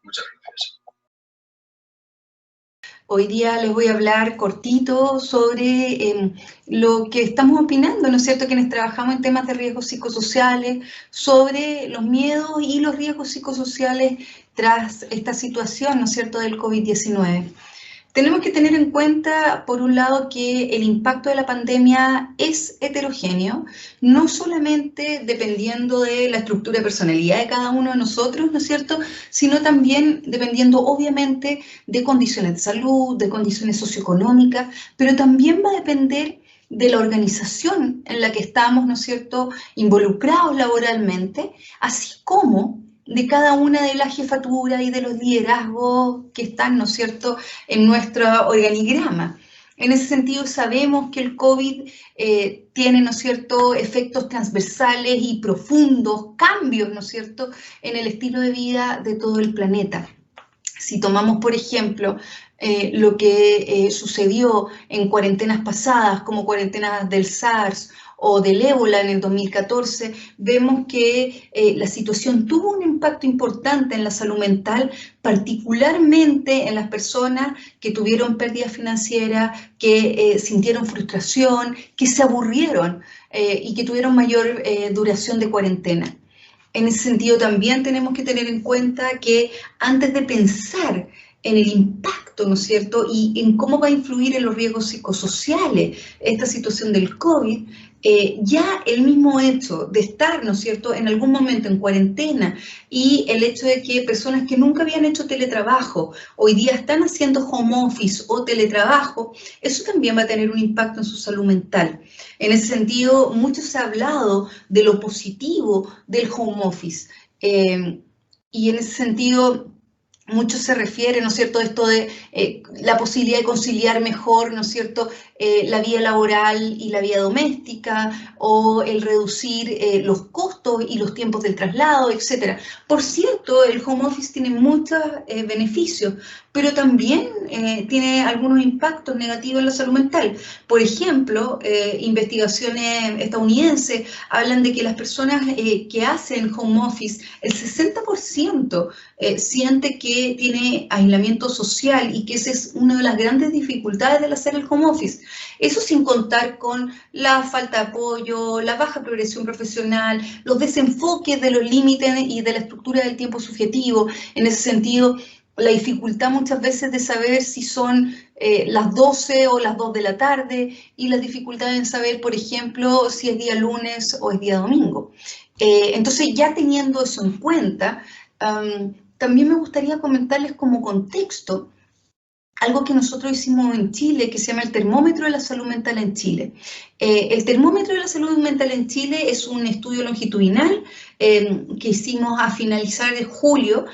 Speaker 3: Muchas gracias.
Speaker 4: Hoy día les voy a hablar cortito sobre lo que estamos opinando, ¿no es cierto?, quienes trabajamos en temas de riesgos psicosociales, sobre los miedos y los riesgos psicosociales tras esta situación, ¿no es cierto?, del COVID-19. Tenemos que tener en cuenta, por un lado, que el impacto de la pandemia es heterogéneo, no solamente dependiendo de la estructura de personalidad de cada uno de nosotros, ¿no es cierto?, sino también dependiendo, obviamente, de condiciones de salud, de condiciones socioeconómicas, pero también va a depender de la organización en la que estamos, ¿no es cierto?, involucrados laboralmente, así como de cada una de las jefaturas y de los liderazgos que están, ¿no es cierto?, en nuestro organigrama. En ese sentido, sabemos que el COVID tiene, ¿no es cierto?, efectos transversales y profundos, cambios, ¿no es cierto?, en el estilo de vida de todo el planeta. Si tomamos, por ejemplo, lo que sucedió en cuarentenas pasadas, como cuarentenas del SARS o del ébola en el 2014, vemos que la situación tuvo un impacto importante en la salud mental, particularmente en las personas que tuvieron pérdidas financieras, que sintieron frustración, que se aburrieron y que tuvieron mayor duración de cuarentena. En ese sentido, también tenemos que tener en cuenta que antes de pensar en el impacto, ¿no es cierto?, y en cómo va a influir en los riesgos psicosociales esta situación del COVID, ya el mismo hecho de estar, ¿no es cierto?, en algún momento en cuarentena y el hecho de que personas que nunca habían hecho teletrabajo hoy día están haciendo home office o teletrabajo, eso también va a tener un impacto en su salud mental. En ese sentido, mucho se ha hablado de lo positivo del home office y en ese sentido mucho se refiere, ¿no es cierto?, a esto de la posibilidad de conciliar mejor, ¿no es cierto?, la vida laboral y la vida doméstica, o el reducir los costos y los tiempos del traslado, etc. Por cierto, el home office tiene muchos beneficios, pero también tiene algunos impactos negativos en la salud mental. Por ejemplo, investigaciones estadounidenses hablan de que las personas que hacen home office, el 60% siente que tiene aislamiento social y que esa es una de las grandes dificultades del hacer el home office. Eso sin contar con la falta de apoyo, la baja progresión profesional, los desenfoques de los límites y de la estructura del tiempo subjetivo. En ese sentido, la dificultad muchas veces de saber si son las 12 o las 2 de la tarde y las dificultades en saber, por ejemplo, si es día lunes o es día domingo. Entonces, ya teniendo eso en cuenta, también me gustaría comentarles como contexto algo que nosotros hicimos en Chile, que se llama el termómetro de la salud mental en Chile. El termómetro de la salud mental en Chile es un estudio longitudinal que hicimos a finalizar de julio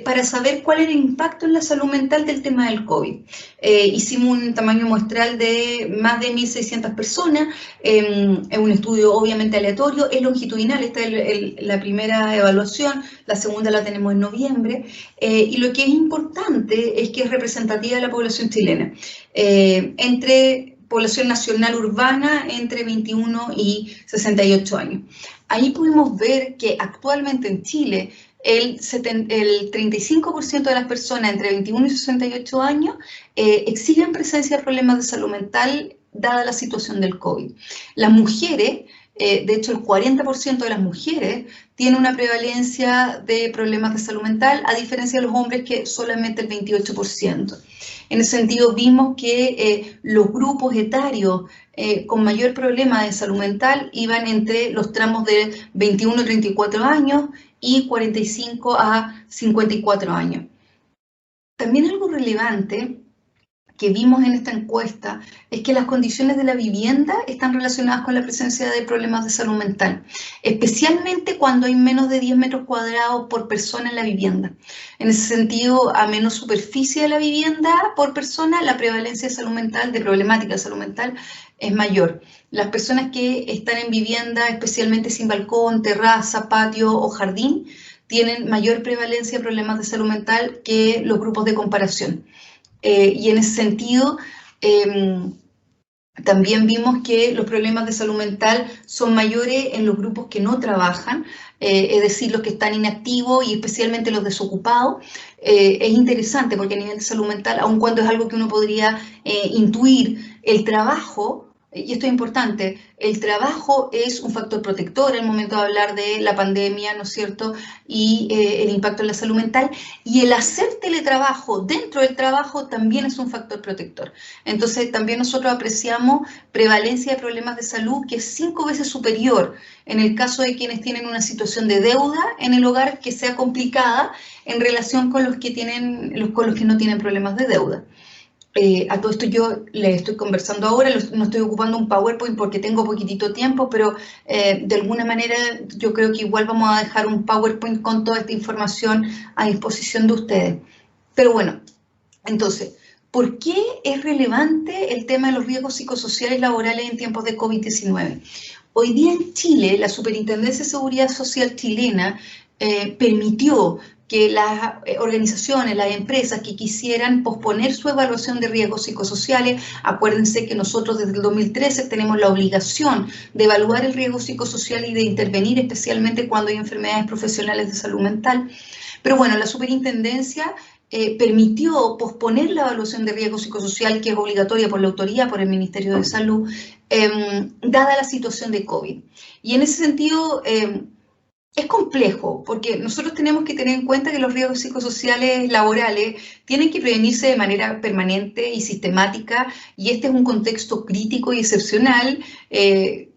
Speaker 4: para saber cuál era el impacto en la salud mental del tema del COVID. Hicimos un tamaño muestral de más de 1.600 personas, es un estudio obviamente aleatorio, es longitudinal, esta es la primera evaluación, la segunda la tenemos en noviembre, y lo que es importante es que es representativa de la población chilena, entre población nacional urbana entre 21 y 68 años. Ahí pudimos ver que actualmente en Chile el 35% de las personas entre 21 y 68 años exhiben presencia de problemas de salud mental dada la situación del COVID. Las mujeres, de hecho el 40% de las mujeres tiene una prevalencia de problemas de salud mental, a diferencia de los hombres que solamente el 28%. En ese sentido vimos que los grupos etarios con mayor problema de salud mental iban entre los tramos de 21 a 34 años y 45 a 54 años. También algo relevante que vimos en esta encuesta es que las condiciones de la vivienda están relacionadas con la presencia de problemas de salud mental, especialmente cuando hay menos de 10 metros cuadrados por persona en la vivienda. En ese sentido, a menos superficie de la vivienda por persona, la prevalencia de salud mental, de problemática de salud mental, es mayor. Las personas que están en vivienda, especialmente sin balcón, terraza, patio o jardín, tienen mayor prevalencia de problemas de salud mental que los grupos de comparación. Y en ese sentido, también vimos que los problemas de salud mental son mayores en los grupos que no trabajan, es decir, los que están inactivos y especialmente los desocupados. Es interesante porque a nivel de salud mental, aun cuando es algo que uno podría intuir, el trabajo y esto es importante, el trabajo es un factor protector en el momento de hablar de la pandemia, ¿no es cierto?, y el impacto en la salud mental, y el hacer teletrabajo dentro del trabajo también es un factor protector. Entonces, también nosotros apreciamos prevalencia de problemas de salud que es 5 veces superior en el caso de quienes tienen una situación de deuda en el hogar que sea complicada en relación con los que no tienen problemas de deuda. A todo esto yo les estoy conversando ahora, no estoy ocupando un PowerPoint porque tengo poquitito tiempo, pero de alguna manera yo creo que igual vamos a dejar un PowerPoint con toda esta información a disposición de ustedes. Pero bueno, entonces, ¿por qué es relevante el tema de los riesgos psicosociales laborales en tiempos de COVID-19? Hoy día en Chile, la Superintendencia de Seguridad Social chilena permitió que las organizaciones, las empresas que quisieran posponer su evaluación de riesgos psicosociales, acuérdense que nosotros desde el 2013 tenemos la obligación de evaluar el riesgo psicosocial y de intervenir especialmente cuando hay enfermedades profesionales de salud mental. Pero bueno, la superintendencia permitió posponer la evaluación de riesgo psicosocial, que es obligatoria por la autoridad, por el Ministerio de Salud, dada la situación de COVID. Y en ese sentido, es complejo, porque nosotros tenemos que tener en cuenta que los riesgos psicosociales laborales tienen que prevenirse de manera permanente y sistemática, y este es un contexto crítico y excepcional que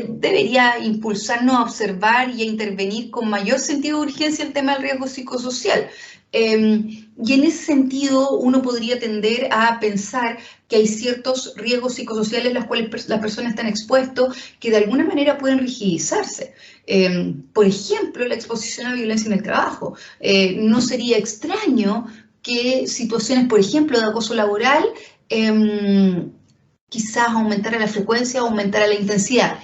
Speaker 4: debería impulsarnos a observar y a intervenir con mayor sentido de urgencia el tema del riesgo psicosocial. Y en ese sentido uno podría tender a pensar que hay ciertos riesgos psicosociales a los cuales las personas están expuestos que de alguna manera pueden rigidizarse. Por ejemplo, la exposición a violencia en el trabajo. No sería extraño que situaciones, por ejemplo, de acoso laboral, quizás aumentara la frecuencia, aumentara la intensidad.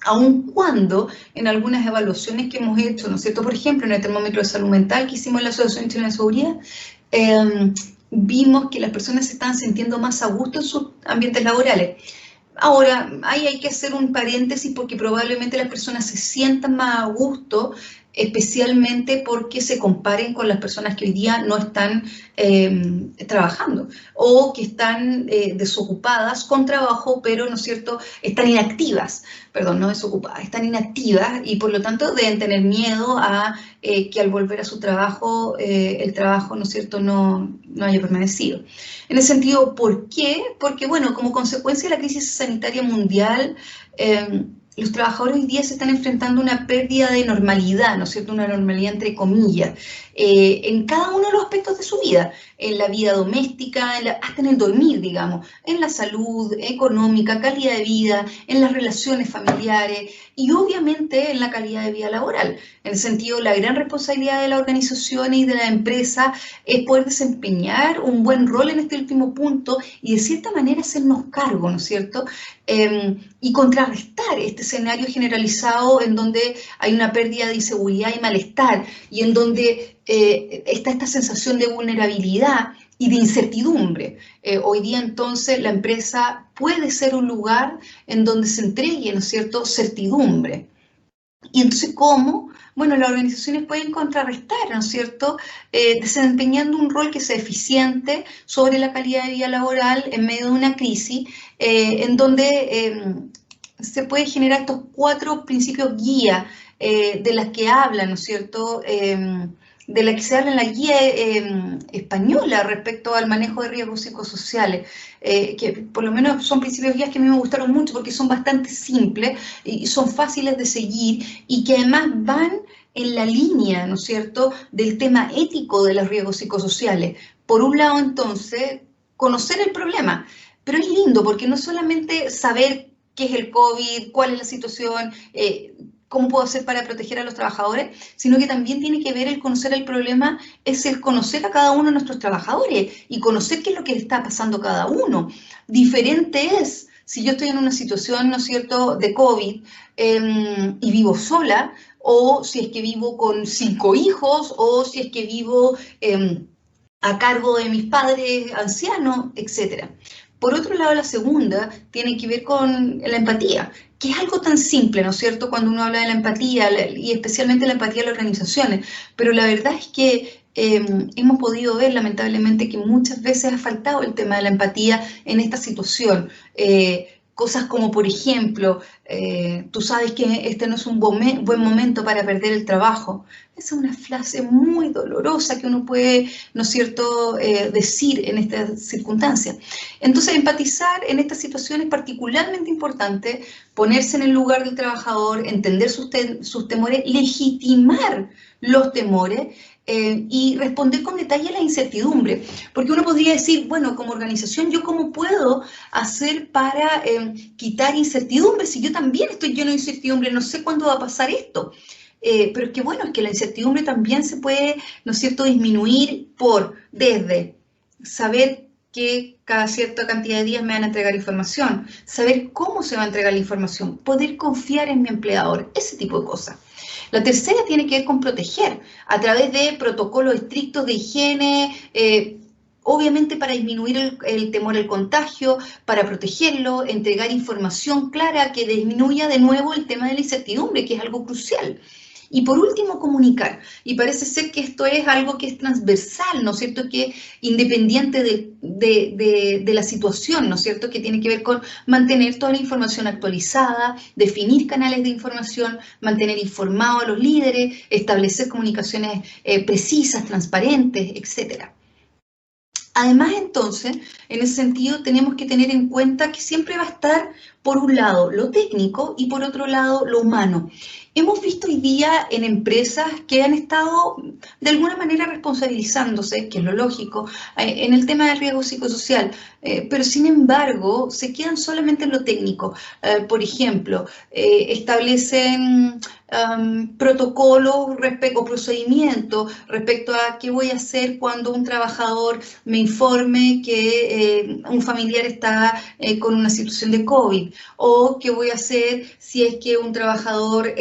Speaker 4: Aun cuando en algunas evaluaciones que hemos hecho, ¿no es cierto? Por ejemplo, en el termómetro de salud mental que hicimos en la Asociación Chilena de Seguridad, vimos que las personas se están sintiendo más a gusto en sus ambientes laborales. Ahora, ahí hay que hacer un paréntesis porque probablemente las personas se sientan más a gusto, especialmente porque se comparen con las personas que hoy día no están trabajando o que están desocupadas con trabajo, pero, ¿no es cierto?, están inactivas, perdón, no desocupadas, están inactivas y por lo tanto deben tener miedo a que al volver a su trabajo, el trabajo, ¿no es cierto?, no haya permanecido. En ese sentido, ¿por qué? Porque, bueno, como consecuencia de la crisis sanitaria mundial, los trabajadores hoy día se están enfrentando a una pérdida de normalidad, ¿no es cierto?, una normalidad entre comillas, en cada uno de los aspectos de su vida, en la vida doméstica, hasta en el dormir, digamos, en la salud económica, calidad de vida, en las relaciones familiares y obviamente en la calidad de vida laboral. En el sentido, la gran responsabilidad de las organizaciones y de la empresa es poder desempeñar un buen rol en este último punto y de cierta manera hacernos cargo, ¿no es cierto?, y contrarrestar este escenario generalizado en donde hay una pérdida de inseguridad y malestar y en donde está esta sensación de vulnerabilidad y de incertidumbre. Hoy día entonces la empresa puede ser un lugar en donde se entregue, ¿no es cierto?, certidumbre. Y entonces, ¿cómo? Bueno, las organizaciones pueden contrarrestar, ¿no es cierto?, desempeñando un rol que sea eficiente sobre la calidad de vida laboral en medio de una crisis, en donde se pueden generar estos 4 principios guía de las que hablan, ¿no es cierto?, de la que se habla en la guía española respecto al manejo de riesgos psicosociales, que por lo menos son principios guías que a mí me gustaron mucho porque son bastante simples y son fáciles de seguir y que además van en la línea, ¿no es cierto?, del tema ético de los riesgos psicosociales. Por un lado, entonces, conocer el problema, pero es lindo porque no solamente saber qué es el COVID, cuál es la situación, cómo puedo hacer para proteger a los trabajadores, sino que también tiene que ver el conocer el problema, es el conocer a cada uno de nuestros trabajadores y conocer qué es lo que le está pasando a cada uno. Diferente es si yo estoy en una situación, ¿no es cierto?, de COVID y vivo sola, o si es que vivo con 5 hijos, o si es que vivo a cargo de mis padres ancianos, etc. Por otro lado, la segunda tiene que ver con la empatía, que es algo tan simple, ¿no es cierto?, cuando uno habla de la empatía, y especialmente la empatía de las organizaciones, pero la verdad es que hemos podido ver, lamentablemente, que muchas veces ha faltado el tema de la empatía en esta situación. Cosas como, por ejemplo, tú sabes que este no es un buen momento para perder el trabajo. Esa es una frase muy dolorosa que uno puede, ¿no es cierto?, decir en estas circunstancias. Entonces, empatizar en estas situaciones es particularmente importante, ponerse en el lugar del trabajador, entender sus temores, legitimar los temores, y responder con detalle a la incertidumbre. Porque uno podría decir, bueno, como organización, ¿yo cómo puedo hacer para quitar incertidumbre? Si yo también estoy lleno de incertidumbre, no sé cuándo va a pasar esto. Pero es que bueno, es que la incertidumbre también se puede, ¿no es cierto?, disminuir desde saber que cada cierta cantidad de días me van a entregar información, saber cómo se va a entregar la información, poder confiar en mi empleador, ese tipo de cosas. La tercera tiene que ver con proteger a través de protocolos estrictos de higiene, obviamente para disminuir el temor al contagio, para protegerlo, entregar información clara que disminuya de nuevo el tema de la incertidumbre, que es algo crucial. Y por último, comunicar. Y parece ser que esto es algo que es transversal, ¿no es cierto?, que independiente de la situación, ¿no es cierto?, que tiene que ver con mantener toda la información actualizada, definir canales de información, mantener informados a los líderes, establecer comunicaciones precisas, transparentes, etcétera. Además, entonces, en ese sentido, tenemos que tener en cuenta que siempre va a estar, por un lado, lo técnico y por otro lado, lo humano. Hemos visto hoy día en empresas que han estado, de alguna manera, responsabilizándose, que es lo lógico, en el tema del riesgo psicosocial, pero sin embargo, se quedan solamente en lo técnico. Por ejemplo, establecen protocolos o procedimientos respecto a qué voy a hacer cuando un trabajador me informe que un familiar está con una situación de COVID, o qué voy a hacer si es que un trabajador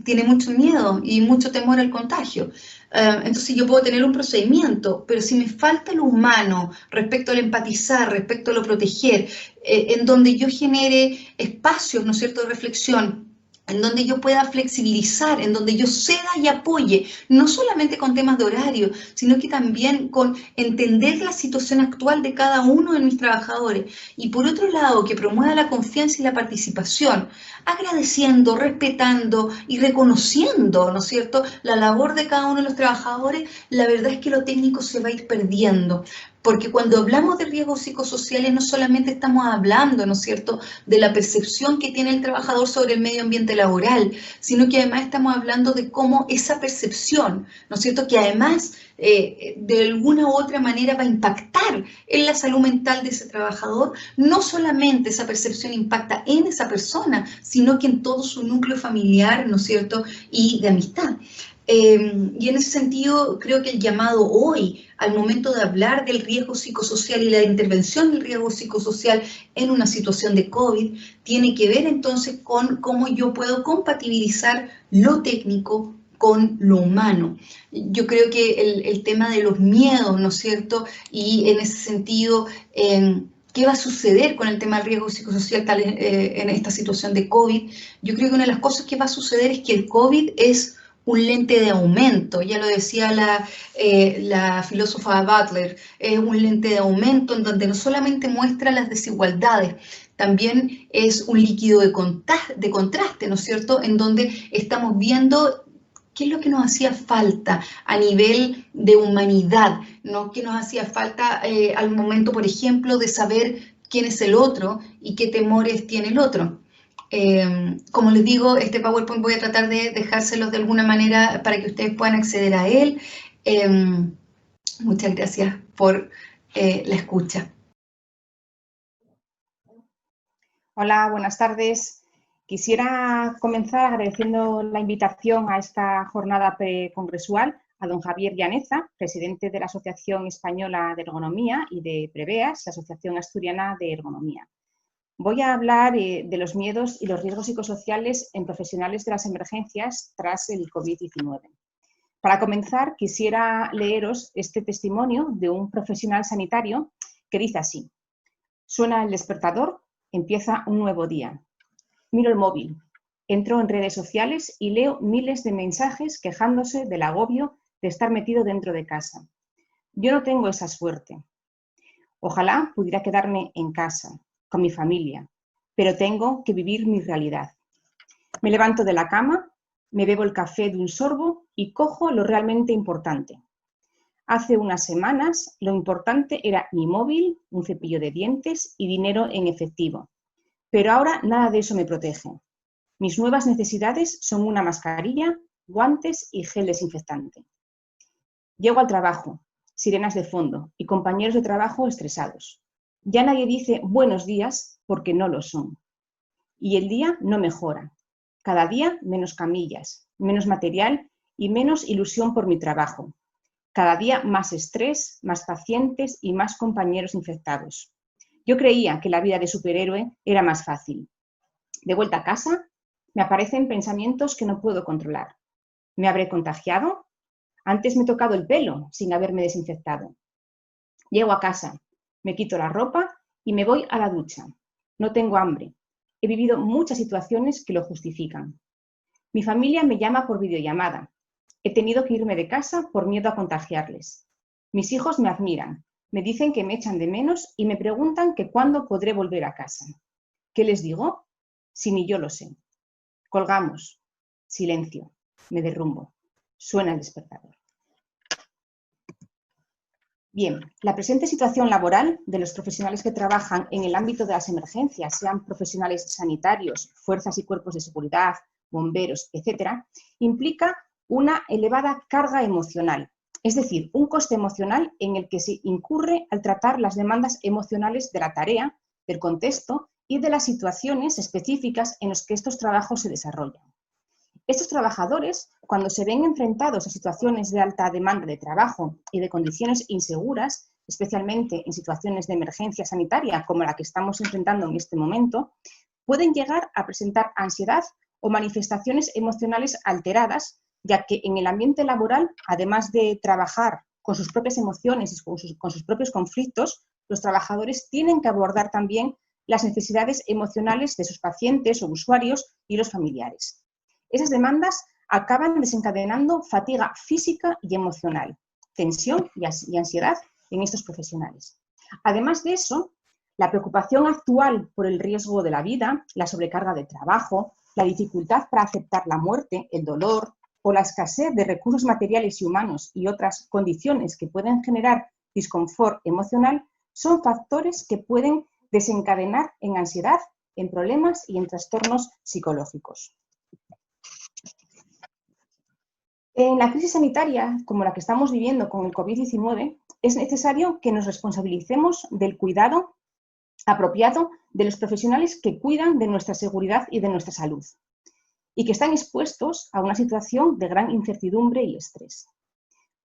Speaker 4: tiene mucho miedo y mucho temor al contagio. Entonces yo puedo tener un procedimiento, pero si me falta lo humano respecto al empatizar, respecto a lo proteger, en donde yo genere espacios, ¿no es cierto?, de reflexión, en donde yo pueda flexibilizar, en donde yo ceda y apoye, no solamente con temas de horario, sino que también con entender la situación actual de cada uno de mis trabajadores. Y por otro lado, que promueva la confianza y la participación, agradeciendo, respetando y reconociendo, ¿no es cierto?, la labor de cada uno de los trabajadores. La verdad es que lo técnico se va a ir perdiendo. Porque cuando hablamos de riesgos psicosociales no solamente estamos hablando, ¿no es cierto?, de la percepción que tiene el trabajador sobre el medio ambiente laboral, sino que además estamos hablando de cómo esa percepción, ¿no es cierto?, que además de alguna u otra manera va a impactar en la salud mental de ese trabajador. No solamente esa percepción impacta en esa persona, sino que en todo su núcleo familiar, ¿no es cierto?, y de amistad. Y en ese sentido, creo que el llamado hoy, al momento de hablar del riesgo psicosocial y la intervención del riesgo psicosocial en una situación de COVID, tiene que ver entonces con cómo yo puedo compatibilizar lo técnico con lo humano. Yo creo que el tema de los miedos, ¿no es cierto?, y en ese sentido, ¿qué va a suceder con el tema del riesgo psicosocial en esta situación de COVID? Yo creo que una de las cosas que va a suceder es que el COVID es un lente de aumento, ya lo decía la filósofa Butler, es un lente de aumento en donde no solamente muestra las desigualdades, también es un líquido de contraste, ¿no es cierto?, en donde estamos viendo qué es lo que nos hacía falta a nivel de humanidad, ¿no?, qué nos hacía falta al momento, por ejemplo, de saber quién es el otro y qué temores tiene el otro. Como les digo, este PowerPoint voy a tratar de dejárselos de alguna manera para que ustedes puedan acceder a él. Muchas gracias por la escucha.
Speaker 5: Hola, buenas tardes. Quisiera comenzar agradeciendo la invitación a esta jornada precongresual a don Javier Llaneza, presidente de la Asociación Española de Ergonomía, y de Preveas, la Asociación Asturiana de Ergonomía. Voy a hablar de los miedos y los riesgos psicosociales en profesionales de las emergencias tras el COVID-19. Para comenzar, quisiera leeros este testimonio de un profesional sanitario que dice así: suena el despertador, empieza un nuevo día. Miro el móvil, entro en redes sociales y leo miles de mensajes quejándose del agobio de estar metido dentro de casa. Yo no tengo esa suerte. Ojalá pudiera quedarme en casa, con mi familia, pero tengo que vivir mi realidad. Me levanto de la cama, me bebo el café de un sorbo y cojo lo realmente importante. Hace unas semanas lo importante era mi móvil, un cepillo de dientes y dinero en efectivo. Pero ahora nada de eso me protege. Mis nuevas necesidades son una mascarilla, guantes y gel desinfectante. Llego al trabajo, sirenas de fondo y compañeros de trabajo estresados. Ya nadie dice buenos días porque no lo son. Y el día no mejora. Cada día menos camillas, menos material y menos ilusión por mi trabajo. Cada día más estrés, más pacientes y más compañeros infectados. Yo creía que la vida de superhéroe era más fácil. De vuelta a casa, me aparecen pensamientos que no puedo controlar. ¿Me habré contagiado? Antes me he tocado el pelo sin haberme desinfectado. Llego a casa, me quito la ropa y me voy a la ducha. No tengo hambre. He vivido muchas situaciones que lo justifican. Mi familia me llama por videollamada. He tenido que irme de casa por miedo a contagiarles. Mis hijos me admiran, me dicen que me echan de menos y me preguntan que cuándo podré volver a casa. ¿Qué les digo? Si ni yo lo sé. Colgamos. Silencio. Me derrumbo. Suena el despertador. Bien, la presente situación laboral de los profesionales que trabajan en el ámbito de las emergencias, sean profesionales sanitarios, fuerzas y cuerpos de seguridad, bomberos, etc., implica una elevada carga emocional, es decir, un coste emocional en el que se incurre al tratar las demandas emocionales de la tarea, del contexto y de las situaciones específicas en las que estos trabajos se desarrollan. Estos trabajadores, cuando se ven enfrentados a situaciones de alta demanda de trabajo y de condiciones inseguras, especialmente en situaciones de emergencia sanitaria como la que estamos enfrentando en este momento, pueden llegar a presentar ansiedad o manifestaciones emocionales alteradas, ya que en el ambiente laboral, además de trabajar con sus propias emociones y con sus propios conflictos, los trabajadores tienen que abordar también las necesidades emocionales de sus pacientes o usuarios y los familiares. Esas demandas acaban desencadenando fatiga física y emocional, tensión y ansiedad en estos profesionales. Además de eso, la preocupación actual por el riesgo de la vida, la sobrecarga de trabajo, la dificultad para aceptar la muerte, el dolor o la escasez de recursos materiales y humanos y otras condiciones que pueden generar disconfort emocional son factores que pueden desencadenar en ansiedad, en problemas y en trastornos psicológicos. En la crisis sanitaria, como la que estamos viviendo con el COVID-19, es necesario que nos responsabilicemos del cuidado apropiado de los profesionales que cuidan de nuestra seguridad y de nuestra salud y que están expuestos a una situación de gran incertidumbre y estrés.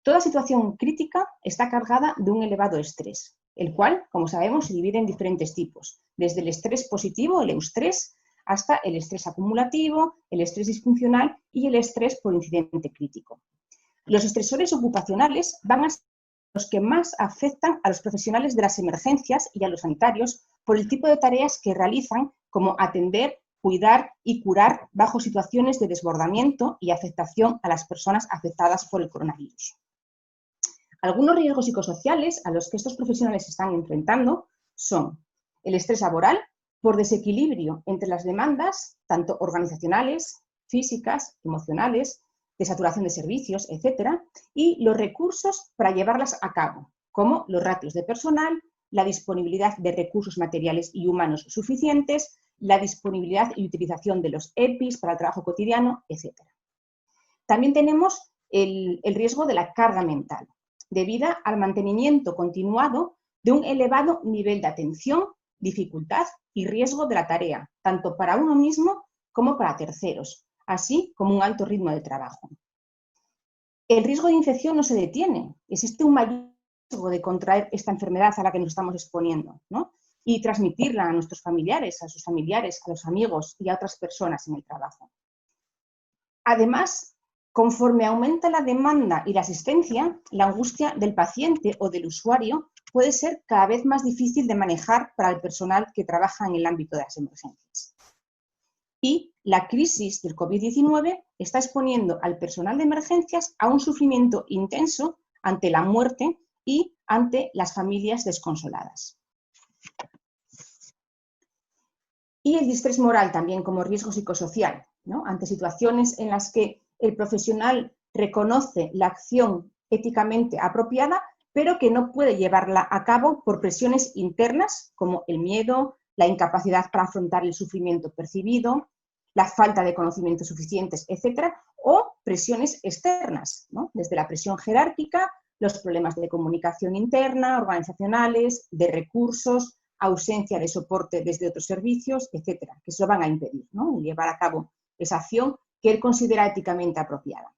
Speaker 5: Toda situación crítica está cargada de un elevado estrés, el cual, como sabemos, se divide en diferentes tipos, desde el estrés positivo, el eustrés, hasta el estrés acumulativo, el estrés disfuncional y el estrés por incidente crítico. Los estresores ocupacionales van a ser los que más afectan a los profesionales de las emergencias y a los sanitarios por el tipo de tareas que realizan, como atender, cuidar y curar bajo situaciones de desbordamiento y afectación a las personas afectadas por el coronavirus. Algunos riesgos psicosociales a los que estos profesionales se están enfrentando son el estrés laboral, por desequilibrio entre las demandas, tanto organizacionales, físicas, emocionales, de saturación de servicios, etc., y los recursos para llevarlas a cabo, como los ratios de personal, la disponibilidad de recursos materiales y humanos suficientes, la disponibilidad y utilización de los EPIs para el trabajo cotidiano, etc. También tenemos el riesgo de la carga mental, debido al mantenimiento continuado de un elevado nivel de atención, dificultad y riesgo de la tarea, tanto para uno mismo como para terceros, así como un alto ritmo de trabajo. El riesgo de infección no se detiene, existe un mayor riesgo de contraer esta enfermedad a la que nos estamos exponiendo, ¿no? Y transmitirla a nuestros familiares, a sus familiares, a los amigos y a otras personas en el trabajo. Además, conforme aumenta la demanda y la asistencia, la angustia del paciente o del usuario puede ser cada vez más difícil de manejar para el personal que trabaja en el ámbito de las emergencias. Y la crisis del COVID-19 está exponiendo al personal de emergencias a un sufrimiento intenso ante la muerte y ante las familias desconsoladas. Y el distrés moral también como riesgo psicosocial, ¿no? Ante situaciones en las que el profesional reconoce la acción éticamente apropiada, pero que no puede llevarla a cabo por presiones internas como el miedo, la incapacidad para afrontar el sufrimiento percibido, la falta de conocimientos suficientes, etcétera, o presiones externas, ¿no? Desde la presión jerárquica, los problemas de comunicación interna, organizacionales, de recursos, ausencia de soporte desde otros servicios, etcétera, que se lo van a impedir, ¿no? Llevar a cabo esa acción que él considera éticamente apropiada.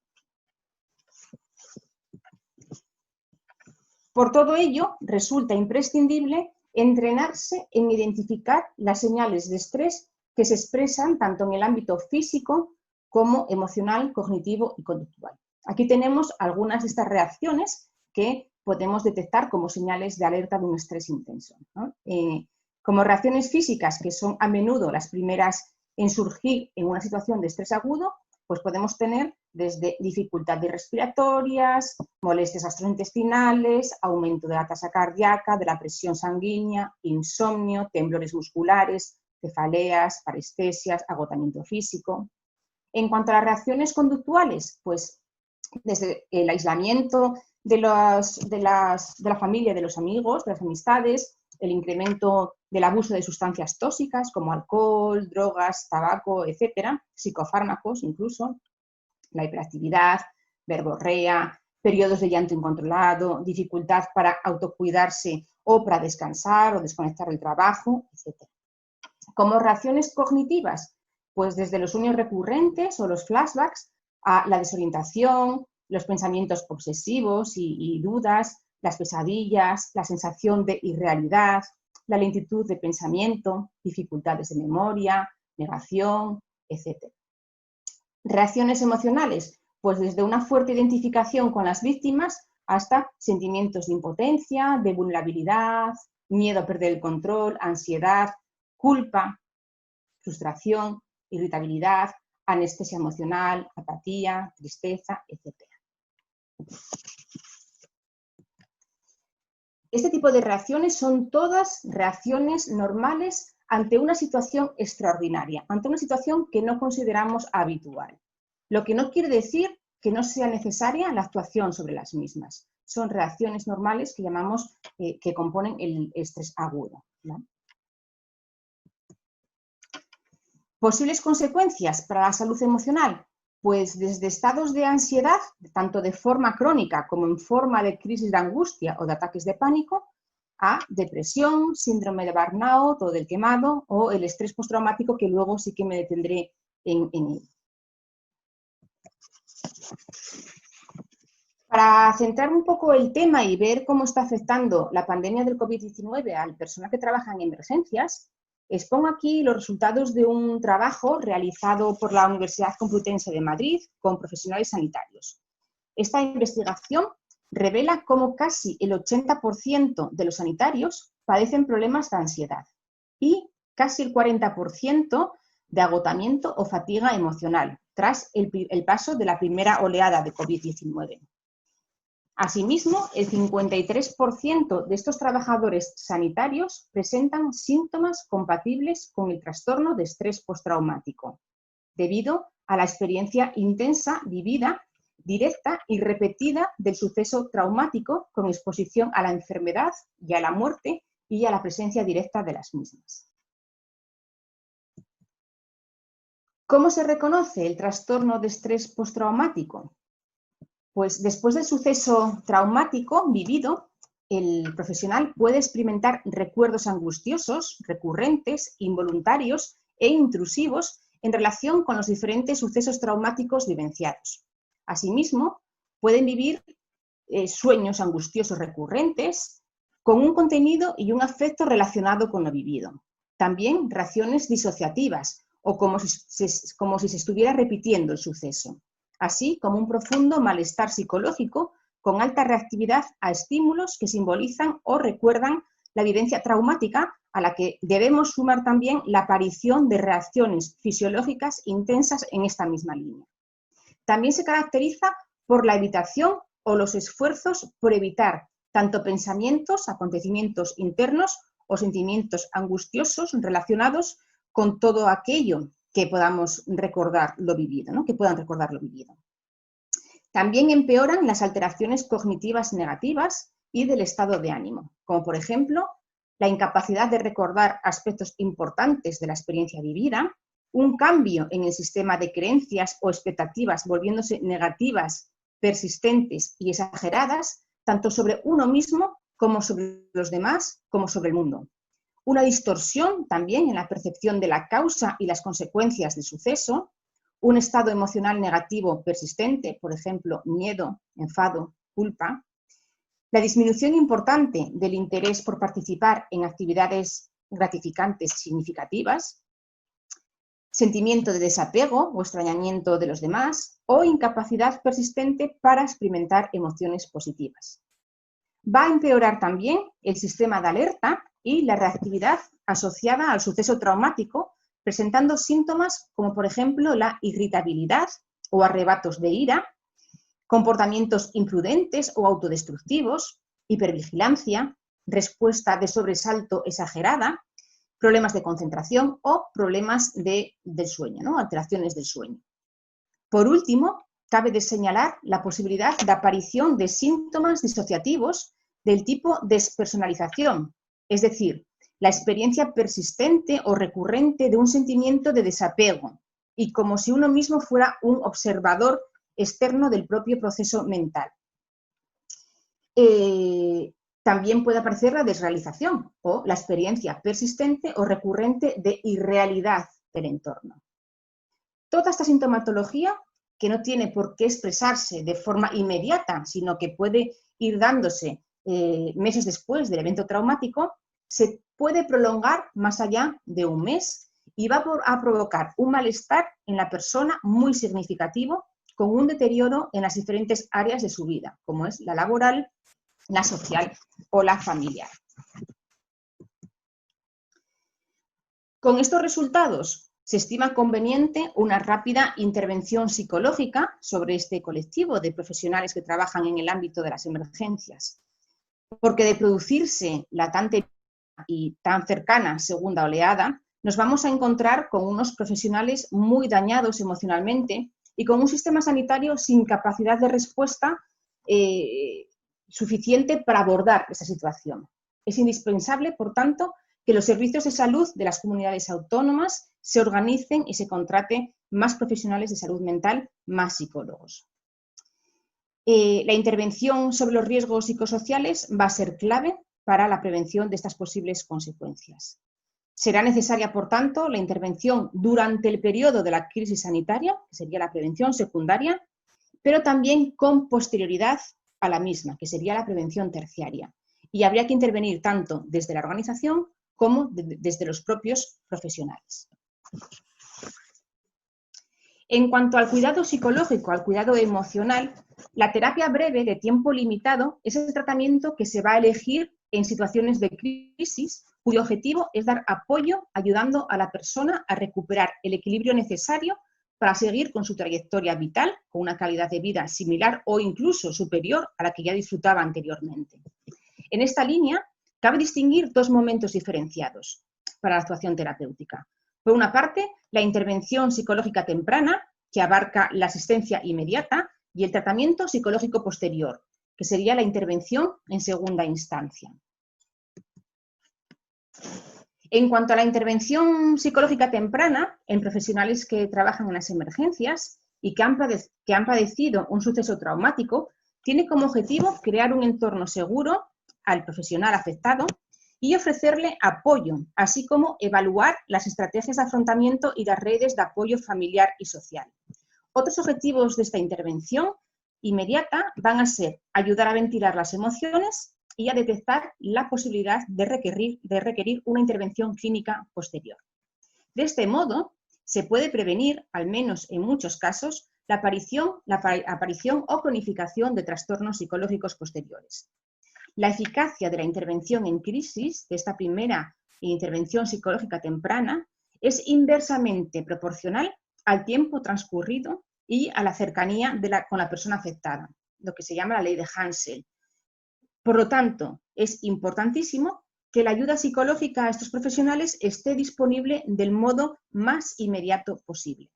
Speaker 5: Por todo ello, resulta imprescindible entrenarse en identificar las señales de estrés que se expresan tanto en el ámbito físico como emocional, cognitivo y conductual. Aquí tenemos algunas de estas reacciones que podemos detectar como señales de alerta de un estrés intenso, ¿no? Como reacciones físicas, que son a menudo las primeras en surgir en una situación de estrés agudo, pues podemos tener desde dificultades respiratorias, molestias gastrointestinales, aumento de la tasa cardíaca, de la presión sanguínea, insomnio, temblores musculares, cefaleas, parestesias, agotamiento físico. En cuanto a las reacciones conductuales, pues desde el aislamiento de la familia, de los amigos, de las amistades, el incremento del abuso de sustancias tóxicas como alcohol, drogas, tabaco, etcétera, psicofármacos incluso, la hiperactividad, verborrea, periodos de llanto incontrolado, dificultad para autocuidarse o para descansar o desconectar del trabajo, etcétera. Como reacciones cognitivas, pues desde los sueños recurrentes o los flashbacks a la desorientación, los pensamientos obsesivos y dudas, las pesadillas, la sensación de irrealidad, la lentitud de pensamiento, dificultades de memoria, negación, etc. Reacciones emocionales, pues desde una fuerte identificación con las víctimas hasta sentimientos de impotencia, de vulnerabilidad, miedo a perder el control, ansiedad, culpa, frustración, irritabilidad, anestesia emocional, apatía, tristeza, etc. Este tipo de reacciones son todas reacciones normales ante una situación extraordinaria, ante una situación que no consideramos habitual. Lo que no quiere decir que no sea necesaria la actuación sobre las mismas. Son reacciones normales que llamamos, que componen el estrés agudo, ¿no? Posibles consecuencias para la salud emocional, pues desde estados de ansiedad, tanto de forma crónica como en forma de crisis de angustia o de ataques de pánico, a depresión, síndrome de burnout o del quemado, o el estrés postraumático, que luego sí que me detendré en ello. Para centrar un poco el tema y ver cómo está afectando la pandemia del COVID-19 al personal que trabaja en emergencias, expongo aquí los resultados de un trabajo realizado por la Universidad Complutense de Madrid con profesionales sanitarios. Esta investigación revela cómo casi el 80% de los sanitarios padecen problemas de ansiedad y casi el 40% de agotamiento o fatiga emocional tras el paso de la primera oleada de COVID-19. Asimismo, el 53% de estos trabajadores sanitarios presentan síntomas compatibles con el trastorno de estrés postraumático, debido a la experiencia intensa, vivida, directa y repetida del suceso traumático con exposición a la enfermedad y a la muerte y a la presencia directa de las mismas. ¿Cómo se reconoce el trastorno de estrés postraumático? Pues después del suceso traumático vivido, el profesional puede experimentar recuerdos angustiosos, recurrentes, involuntarios e intrusivos en relación con los diferentes sucesos traumáticos vivenciados. Asimismo, pueden vivir sueños angustiosos recurrentes con un contenido y un afecto relacionado con lo vivido. También reacciones disociativas o como si se estuviera repitiendo el suceso, así como un profundo malestar psicológico con alta reactividad a estímulos que simbolizan o recuerdan la vivencia traumática, a la que debemos sumar también la aparición de reacciones fisiológicas intensas en esta misma línea. También se caracteriza por la evitación o los esfuerzos por evitar tanto pensamientos, acontecimientos internos o sentimientos angustiosos relacionados con todo aquello que podamos recordar lo vivido, ¿no? Que puedan recordar lo vivido. También empeoran las alteraciones cognitivas negativas y del estado de ánimo, como por ejemplo la incapacidad de recordar aspectos importantes de la experiencia vivida, un cambio en el sistema de creencias o expectativas volviéndose negativas, persistentes y exageradas, tanto sobre uno mismo como sobre los demás, como sobre el mundo. Una distorsión también en la percepción de la causa y las consecuencias del suceso, un estado emocional negativo persistente, por ejemplo, miedo, enfado, culpa, la disminución importante del interés por participar en actividades gratificantes significativas, sentimiento de desapego o extrañamiento de los demás o incapacidad persistente para experimentar emociones positivas. Va a empeorar también el sistema de alerta y la reactividad asociada al suceso traumático, presentando síntomas como por ejemplo la irritabilidad o arrebatos de ira, comportamientos imprudentes o autodestructivos, hipervigilancia, respuesta de sobresalto exagerada, problemas de concentración o problemas del sueño, ¿no? Alteraciones del sueño. Por último, cabe señalar la posibilidad de aparición de síntomas disociativos del tipo despersonalización, es decir, la experiencia persistente o recurrente de un sentimiento de desapego y como si uno mismo fuera un observador externo del propio proceso mental. También puede aparecer la desrealización o la experiencia persistente o recurrente de irrealidad del entorno. Toda esta sintomatología, que no tiene por qué expresarse de forma inmediata, sino que puede ir dándose meses después del evento traumático, se puede prolongar más allá de un mes y va a provocar un malestar en la persona muy significativo, con un deterioro en las diferentes áreas de su vida, como es la laboral, la social o la familiar. Con estos resultados, se estima conveniente una rápida intervención psicológica sobre este colectivo de profesionales que trabajan en el ámbito de las emergencias, porque de producirse la tan temida y tan cercana segunda oleada, nos vamos a encontrar con unos profesionales muy dañados emocionalmente y con un sistema sanitario sin capacidad de respuesta suficiente para abordar esa situación. Es indispensable, por tanto, que los servicios de salud de las comunidades autónomas se organicen y se contrate más profesionales de salud mental, más psicólogos. La intervención sobre los riesgos psicosociales va a ser clave para la prevención de estas posibles consecuencias. Será necesaria, por tanto, la intervención durante el periodo de la crisis sanitaria, que sería la prevención secundaria, pero también con posterioridad a la misma, que sería la prevención terciaria. Y habría que intervenir tanto desde la organización como desde los propios profesionales. En cuanto al cuidado psicológico, al cuidado emocional, la terapia breve de tiempo limitado es el tratamiento que se va a elegir en situaciones de crisis, cuyo objetivo es dar apoyo ayudando a la persona a recuperar el equilibrio necesario para seguir con su trayectoria vital, con una calidad de vida similar o incluso superior a la que ya disfrutaba anteriormente. En esta línea, cabe distinguir dos momentos diferenciados para la actuación terapéutica. Por una parte, la intervención psicológica temprana, que abarca la asistencia inmediata, y el tratamiento psicológico posterior, que sería la intervención en segunda instancia. En cuanto a la intervención psicológica temprana en profesionales que trabajan en las emergencias y que han padecido un suceso traumático, tiene como objetivo crear un entorno seguro al profesional afectado y ofrecerle apoyo, así como evaluar las estrategias de afrontamiento y las redes de apoyo familiar y social. Otros objetivos de esta intervención inmediata van a ser ayudar a ventilar las emociones y a detectar la posibilidad de requerir una intervención clínica posterior. De este modo, se puede prevenir, al menos en muchos casos, la aparición o cronificación de trastornos psicológicos posteriores. La eficacia de la intervención en crisis, de esta primera intervención psicológica temprana, es inversamente proporcional al tiempo transcurrido y a la cercanía con la persona afectada, lo que se llama la ley de Hansel. Por lo tanto, es importantísimo que la ayuda psicológica a estos profesionales esté disponible del modo más inmediato posible.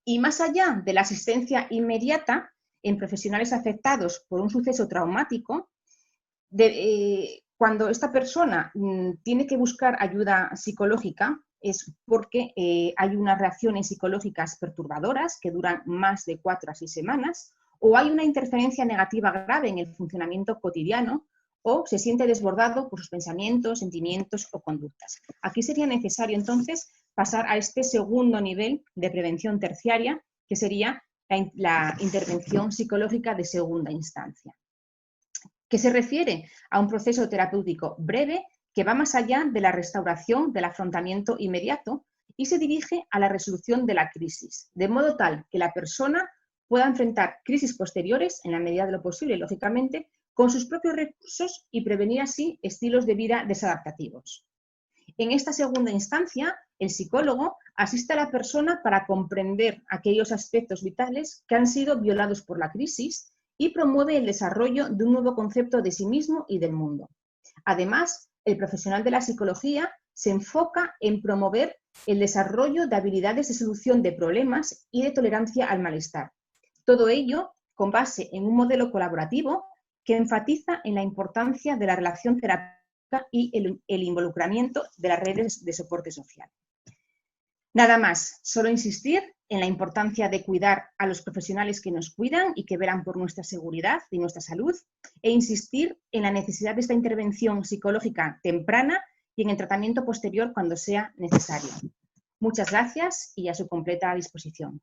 Speaker 5: Y más allá de la asistencia inmediata en profesionales afectados por un suceso traumático, cuando esta persona tiene que buscar ayuda psicológica es porque hay unas reacciones psicológicas perturbadoras que duran más de 4 a 6 semanas, o hay una interferencia negativa grave en el funcionamiento cotidiano, o se siente desbordado por sus pensamientos, sentimientos o conductas. Aquí sería necesario entonces pasar a este segundo nivel de prevención terciaria, que sería la intervención psicológica de segunda instancia, que se refiere a un proceso terapéutico breve que va más allá de la restauración del afrontamiento inmediato y se dirige a la resolución de la crisis, de modo tal que la persona pueda enfrentar crisis posteriores, en la medida de lo posible, lógicamente, con sus propios recursos y prevenir así estilos de vida desadaptativos. En esta segunda instancia, el psicólogo asiste a la persona para comprender aquellos aspectos vitales que han sido violados por la crisis y promueve el desarrollo de un nuevo concepto de sí mismo y del mundo. Además, el profesional de la psicología se enfoca en promover el desarrollo de habilidades de solución de problemas y de tolerancia al malestar. Todo ello con base en un modelo colaborativo que enfatiza en la importancia de la relación terapéutica y el involucramiento de las redes de soporte social. Nada más, solo insistir en la importancia de cuidar a los profesionales que nos cuidan y que velan por nuestra seguridad y nuestra salud, e insistir en la necesidad de esta intervención psicológica temprana y en el tratamiento posterior cuando sea necesario. Muchas gracias y a su completa disposición.